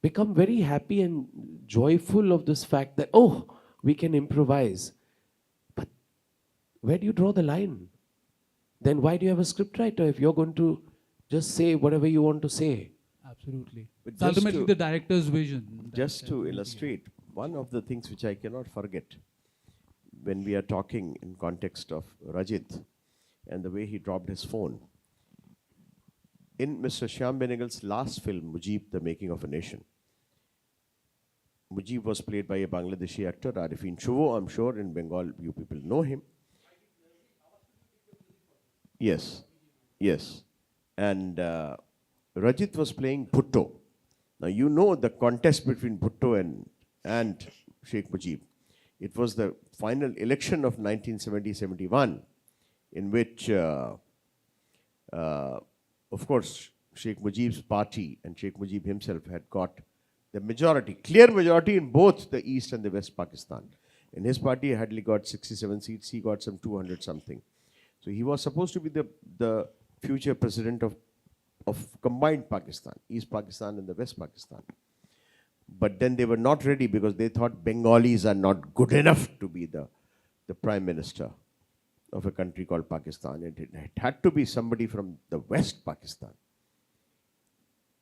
become very happy and joyful of this fact that, oh, we can improvise. But where do you draw the line? Then why do you have a scriptwriter if you're going to just say whatever you want to say? Absolutely. But It's ultimately the director's vision. Just to illustrate, one of the things which I cannot forget when we are talking in context of Rajit and the way he dropped his phone. In Mr. Shyam Benegal's last film, Mujib, The Making of a Nation, Mujib was played by a Bangladeshi actor, Arifin Shuvo. I'm sure in Bengal you people know him. Yes, yes. And Rajit was playing Bhutto. Now you know the contest between Bhutto and Sheikh Mujib. It was the final election of 1970-71 in which, of course, Sheikh Mujib's party and Sheikh Mujib himself had got the majority, clear majority in both the East and the West Pakistan. In his party, he hardly got 67 seats. He got some 200 something. So he was supposed to be the future president of combined Pakistan, East Pakistan and the West Pakistan. But then they were not ready because they thought Bengalis are not good enough to be the prime minister of a country called Pakistan. It had to be somebody from the West Pakistan.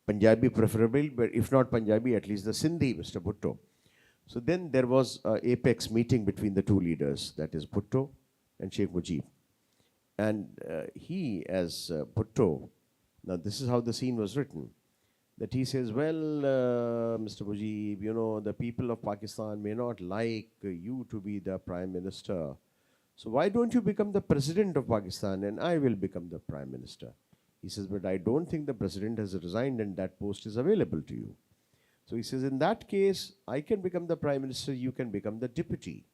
Punjabi preferable, but if not Punjabi, at least the Sindhi, Mr. Bhutto. So then there was an apex meeting between the two leaders, that is Bhutto and Sheikh Mujib. And he, as Bhutto, now this is how the scene was written, that he says, well, Mr. Mujib, you know, the people of Pakistan may not like you to be the prime minister. So why don't you become the president of Pakistan and I will become the prime minister? He says, but I don't think the president has resigned and that post is available to you. So he says, in that case, I can become the prime minister, you can become the deputy.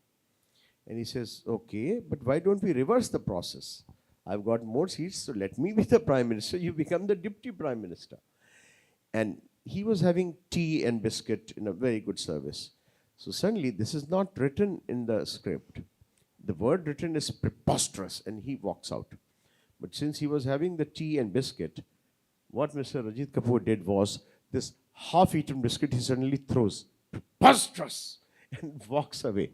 And he says, okay, but why don't we reverse the process? I've got more seats, so let me be the prime minister, you become the deputy prime minister. And he was having tea and biscuit in a very good service. So suddenly, this is not written in the script. The word written is preposterous, and he walks out. But since he was having the tea and biscuit, what Mr. Rajit Kapur did was, this half-eaten biscuit he suddenly throws, preposterous, and walks away.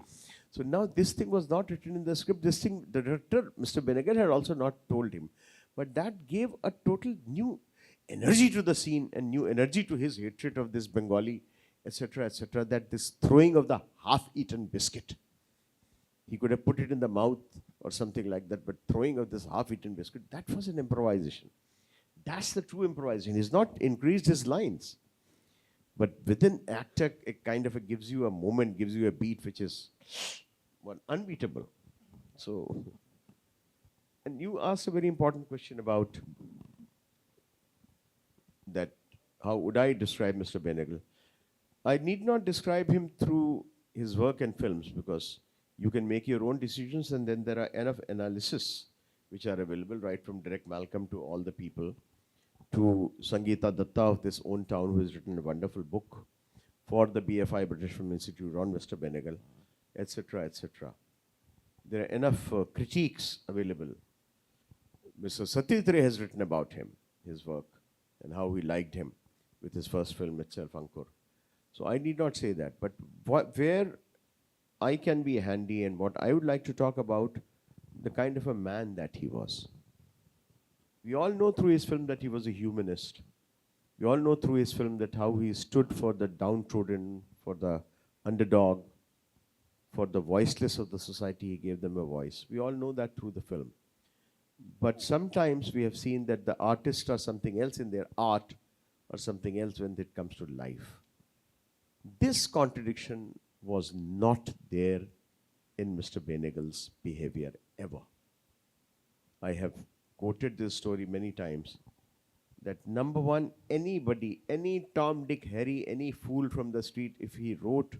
So now this thing was not written in the script. This thing, the director, Mr. Benegal, had also not told him. But that gave a total new energy to the scene and new energy to his hatred of this Bengali, etc., that this throwing of the half-eaten biscuit. He could have put it in the mouth or something like that, but throwing of this half-eaten biscuit, that was an improvisation. That's the true improvisation. He's not increased his lines. But within actor, it kind of gives you a moment, gives you a beat which is unbeatable. So, and you asked a very important question about that, how would I describe Mr. Benegal? I need not describe him through his work and films because you can make your own decisions and then there are enough analysis which are available, right from Derek Malcolm to all the people, to Sangeeta Datta of this own town who has written a wonderful book for the BFI British Film Institute on Mr. Benegal, etc., etc. There are enough critiques available. Mr. Satyajit has written about him, his work, and how he liked him with his first film itself, Ankur. So I need not say that. But where I can be handy and what I would like to talk about, the kind of a man that he was. We all know through his film that he was a humanist. We all know through his film that how he stood for the downtrodden, for the underdog, for the voiceless of the society, he gave them a voice. We all know that through the film. But sometimes we have seen that the artists are something else in their art or something else when it comes to life. This contradiction was not there in Mr. Benegal's behavior ever. I have quoted this story many times, that number one, anybody, any Tom, Dick, Harry, any fool from the street, if he wrote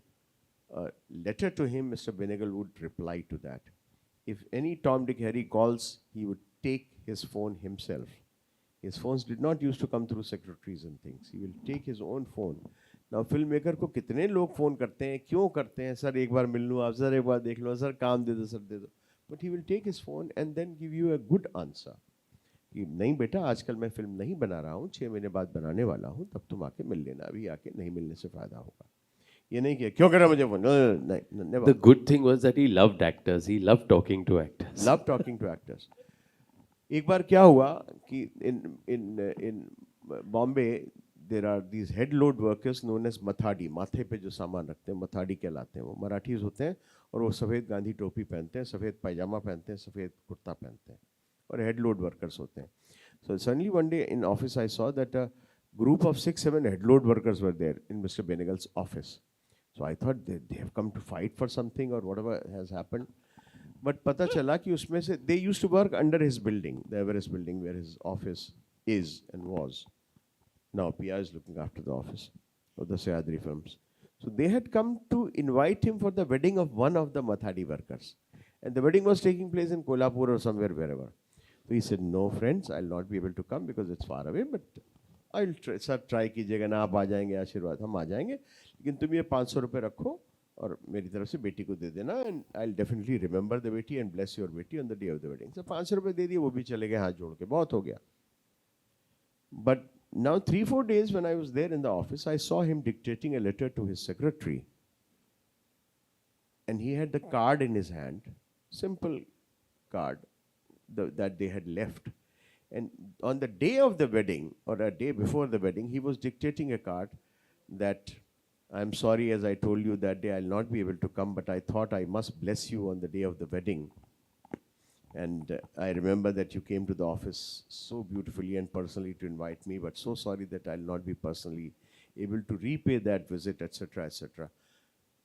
a letter to him, Mr. Benegal would reply to that. If any Tom, Dick, Harry calls, he would take his phone himself. His phones did not used to come through secretaries and things. He will take his own phone. Now, filmmaker को कितने लोग phone करते हैं, क्यों करते हैं, sir एक बार मिल लूँ, आप सर एक बार देख लो, सर काम दे दो, सर दे दो. But he will take his phone and then give you a good answer. कि नहीं बेटा, आजकल मैं फिल्म नहीं बना रहा हूँ, 6 महीने बाद बनाने वाला हूँ, तब तुम आके मिल लेना, अभी आके नहीं मिलने से फायदा होगा. ये नहीं किया, क्यों करा मुझे फोन? नहीं, never. The good thing was that he loved actors. He loved talking to actors. Loved talking to actors. एक बार क्या हुआ कि in Bombay there are these head load workers known as mathadi, माथे पे जो सामान रखते हैं mathadi कहलाते हैं. वो मराठीज होते हैं और वो सफ़ेद गांधी टोपी पहनते हैं, सफ़ेद पायजामा पहनते हैं, सफ़ेद कुर्ता पहनते हैं और head load workers होते हैं. So suddenly one day in office I saw that a group of 6-7 head load workers were there in Mr. Benegal's office. So I thought they have come to fight for something or whatever has happened. But पता चला कि उसमें से they used to work under his building, the Everest building where his office is and was. Now Pia is looking after the office of the Sayadri films. So they had come to invite him for the wedding of one of the Mathadi workers. And the wedding was taking place in Kolhapur or somewhere, wherever. So he said, no friends, I'll not be able to come because it's far away, but I'll try. Sir, try कीजिएगा ना, आप आ जाएंगे, आशीर्वाद हम आ जाएंगे, लेकिन तुम ये 500 रुपए रखो और मेरी तरफ से बेटी को दे देना, and I'll definitely remember the बेटी and bless your बेटी on the day of the wedding. So 500 रुपए दे दिए, वो भी चले गए हाथ जोड़ के, बहुत हो गया. But now 3-4 days when I was there in the office, I saw him dictating a letter to his secretary, and he had the card in his hand, simple card that they had left. And on the day of the wedding, or a day before the wedding, he was dictating a card that, I'm sorry, as I told you that day, I'll not be able to come, but I thought I must bless you on the day of the wedding. And I remember that you came to the office so beautifully and personally to invite me, but so sorry that I'll not be personally able to repay that visit, etc., etc.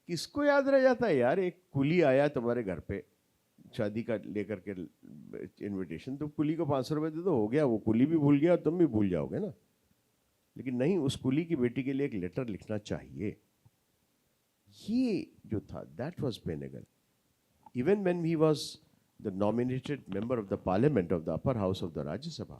किसको याद रह जाता है यार, एक कुली आया तुम्हारे घर पे शादी का लेकर के इनविटेशन, तो कुली को 500 रुपए दे दो, हो गया. वो कुली भी भूल गया और तुम भी भूल जाओगे ना. लेकिन नहीं, उस कुली की बेटी के लिए एक लेटर लिखना चाहिए. ये जो था, that was Benegal. Even when he was the nominated member of the parliament of the upper house of the Rajya Sabha,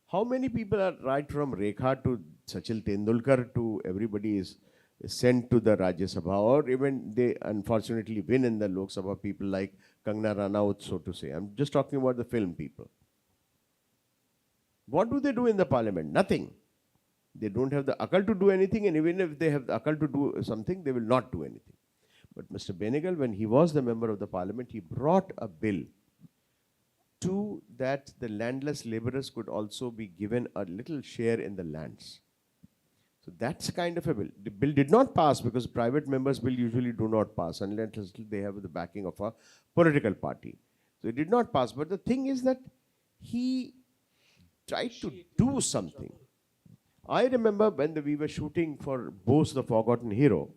how many people are, right from Rekha to Sachil Tendulkar to everybody, is sent to the Rajya Sabha, or even they unfortunately win in the Lok Sabha, people like Kangana Ranaut, so to say. I'm just talking about the film people. What do they do in the parliament? Nothing. They don't have the akal to do anything, and even if they have the akal to do something, they will not do anything. But Mr. Benegal, when he was the member of the parliament, he brought a bill to that the landless laborers could also be given a little share in the lands. So that's kind of a bill. The bill did not pass because private members' bill usually do not pass unless they have the backing of a political party. So it did not pass. But the thing is that he tried to do something. I remember when we were shooting for Bose the Forgotten Hero.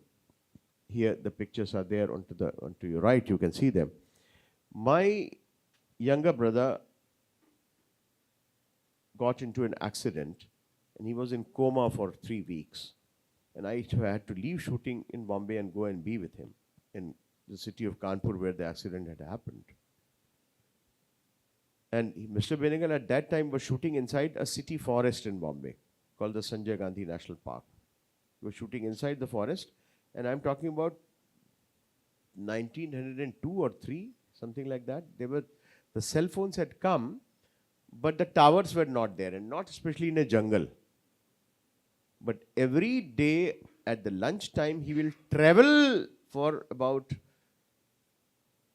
Here the pictures are there onto your right. You can see them. My younger brother got into an accident, and he was in coma for 3 weeks. And I had to leave shooting in Bombay and go and be with him in the city of Kanpur where the accident had happened. And Mr. Benegal at that time was shooting inside a city forest in Bombay called the Sanjay Gandhi National Park. He was shooting inside the forest, and I'm talking about 1902 or 3, something like that. The cell phones had come, but the towers were not there, and not especially in a jungle. But every day at the lunchtime, he will travel for about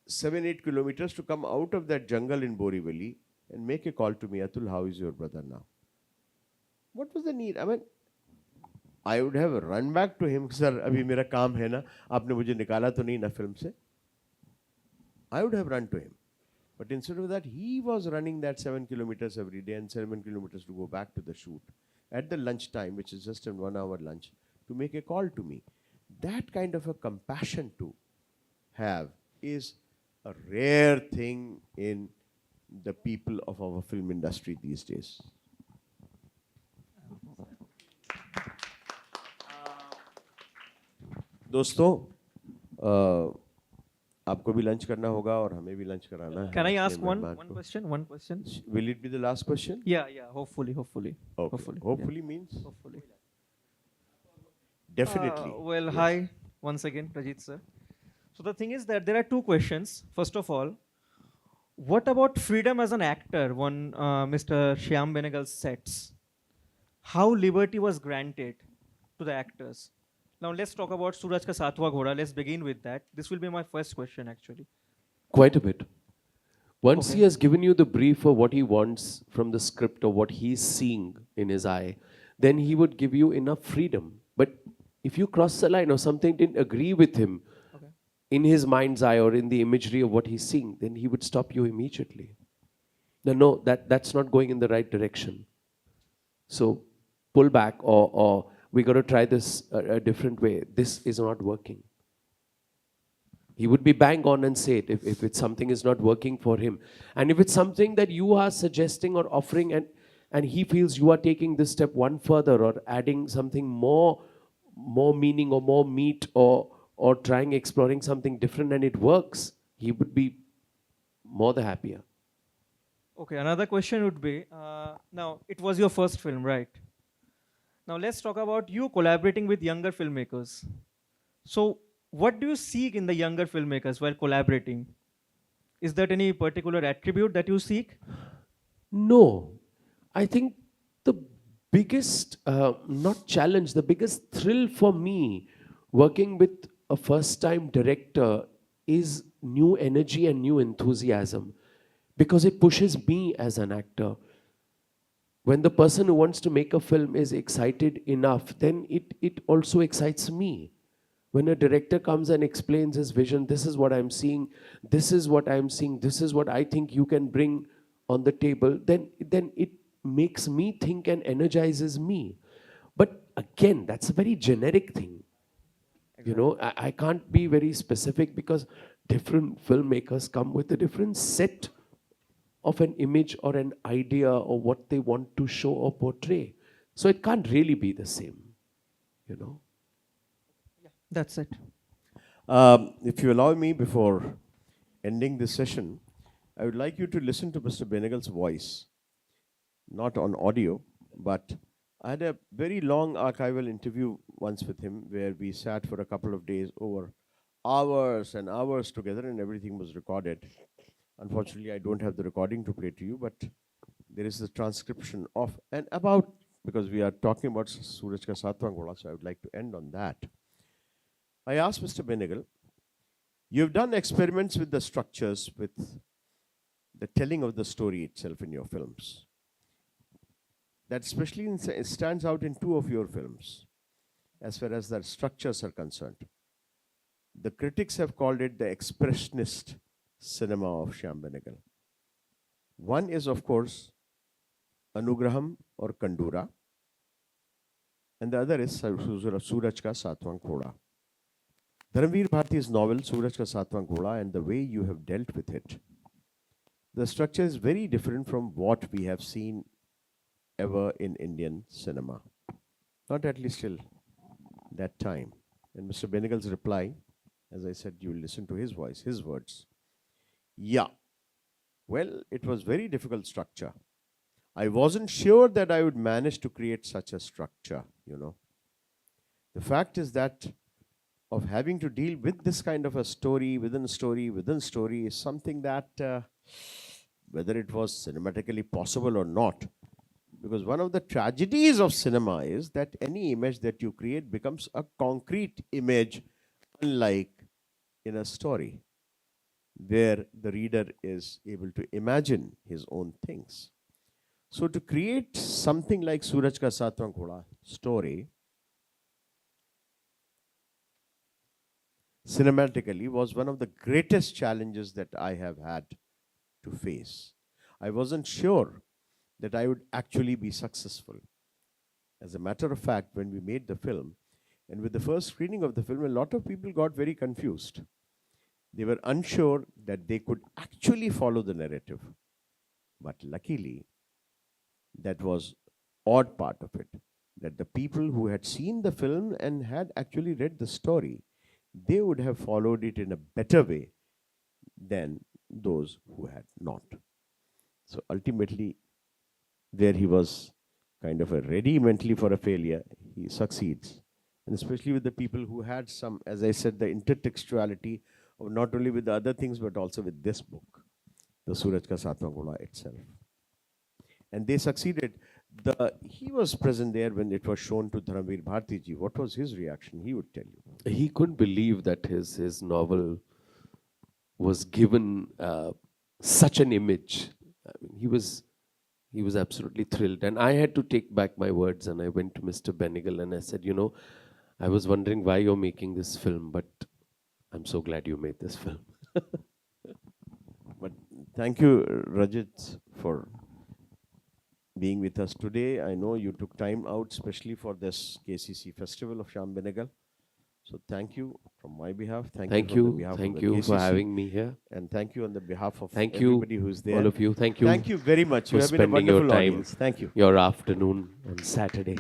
7-8 kilometers to come out of that jungle in Borivali and make a call to me, Atul, how is your brother now? What was the need? I mean, I would have run back to him, sir, abhi mera kaam hai na, aapne mujhe nikala to nahi na film se. I would have run to him. But instead of that, he was running that 7 kilometers every day and 7 kilometers to go back to the shoot at the lunch time, which is just a 1 hour lunch, to make a call to me. That kind of a compassion to have is a rare thing in the people of our film industry these days. दोस्तों, आपको भी lunch करना होगा और हमें भी lunch कराना है. Can I ask one question? One question. Will it be the last question? Yeah. Hopefully. Okay. Hopefully. Hopefully means? Hopefully. Definitely. Well, Yes. hi once again, Rajit sir. So the thing is that there are 2 questions. First of all, what about freedom as an actor? One Mr. Shyam Benegal sets. How liberty was granted to the actors? Now let's talk about Suraj Ka Satvan Ghoda. Let's begin with that. This will be my first question actually. Quite a bit. Once Okay. he has given you the brief of what he wants from the script or what he's seeing in his eye, then he would give you enough freedom. But if you cross the line or something didn't agree with him in his mind's eye or in the imagery of what he's seeing, then he would stop you immediately. No, that's not going in the right direction. So pull back, or we got to try this a different way. This is not working. He would be bang on and say it if it's something is not working for him. And if it's something that you are suggesting or offering and he feels you are taking this step one further or adding something more meaning or more meat or trying exploring something different and it works, he would be more the happier. Okay, another question would be, now it was your first film, right? Now let's talk about you collaborating with younger filmmakers. So what do you seek in the younger filmmakers while collaborating? Is there any particular attribute that you seek? No. I think the biggest, not challenge, the biggest thrill for me working with a first-time director is new energy and new enthusiasm, because it pushes me as an actor. When the person who wants to make a film is excited enough, then it also excites me. When a director comes and explains his vision, this is what I'm seeing, this is what I'm seeing, this is what I think you can bring on the table, then it makes me think and energizes me. But again, that's a very generic thing. You know, I can't be very specific because different filmmakers come with a different set of an image or an idea or what they want to show or portray. So it can't really be the same, you know. That's it. If you allow me, before ending this session, I would like you to listen to Mr. Benegal's voice, not on audio, but I had a very long archival interview once with him where we sat for a couple of days over hours and hours together and everything was recorded. Unfortunately, I don't have the recording to play to you, but there is the transcription of and about, because we are talking about Suraj Ka Satvan Ghoda, so I would like to end on that. I asked Mr. Benegal, you've done experiments with the structures, with the telling of the story itself in your films. That especially stands out in two of your films, as far as the structures are concerned. The critics have called it the expressionist cinema of Shyam Benegal. One is, of course, Anugraham or Kandura, and the other is Suraj Ka Satvan Ghoda. Dharamvir Bharati's novel, Suraj Ka Satvan Ghoda, and the way you have dealt with it, the structure is very different from what we have seen ever in Indian cinema. Not at least till that time. And Mr. Benegal's reply, as I said, you will listen to his voice, his words. Yeah, well, it was very difficult structure. I wasn't sure that I would manage to create such a structure, you know. The fact is that of having to deal with this kind of a story within story within story is something that, whether it was cinematically possible or not, because one of the tragedies of cinema is that any image that you create becomes a concrete image, unlike in a story, where the reader is able to imagine his own things. So to create something like Suraj Ka Satvan Ghoda story cinematically was one of the greatest challenges that I have had to face. I wasn't sure that I would actually be successful. As a matter of fact, when we made the film, and with the first screening of the film, a lot of people got very confused. They were unsure that they could actually follow the narrative. But luckily, that was odd part of it, that the people who had seen the film and had actually read the story, they would have followed it in a better way than those who had not. So ultimately, where he was kind of ready mentally for a failure, he succeeds. And especially with the people who had some, as I said, the intertextuality of not only with the other things, but also with this book, the Suraj Ka Satvan Ghoda itself. And they succeeded. He was present there when it was shown to Dharamvir Bharati ji. What was his reaction? He would tell you. He couldn't believe that his novel was given such an image. I mean, he was He was absolutely thrilled. And I had to take back my words and I went to Mr. Benegal and I said, you know, I was wondering why you're making this film, but I'm so glad you made this film. But thank you, Rajit, for being with us today. I know you took time out, especially for this KCC festival of Shyam Benegal. So thank you from my behalf. Thank you. From the you. behalf of Thank the you for KCC, having me here. and thank you on the behalf of Thank you, everybody who's there. all of you. Thank you. Thank you very much. for You have been a spending your wonderful time, audience. Thank you. your afternoon on Saturday.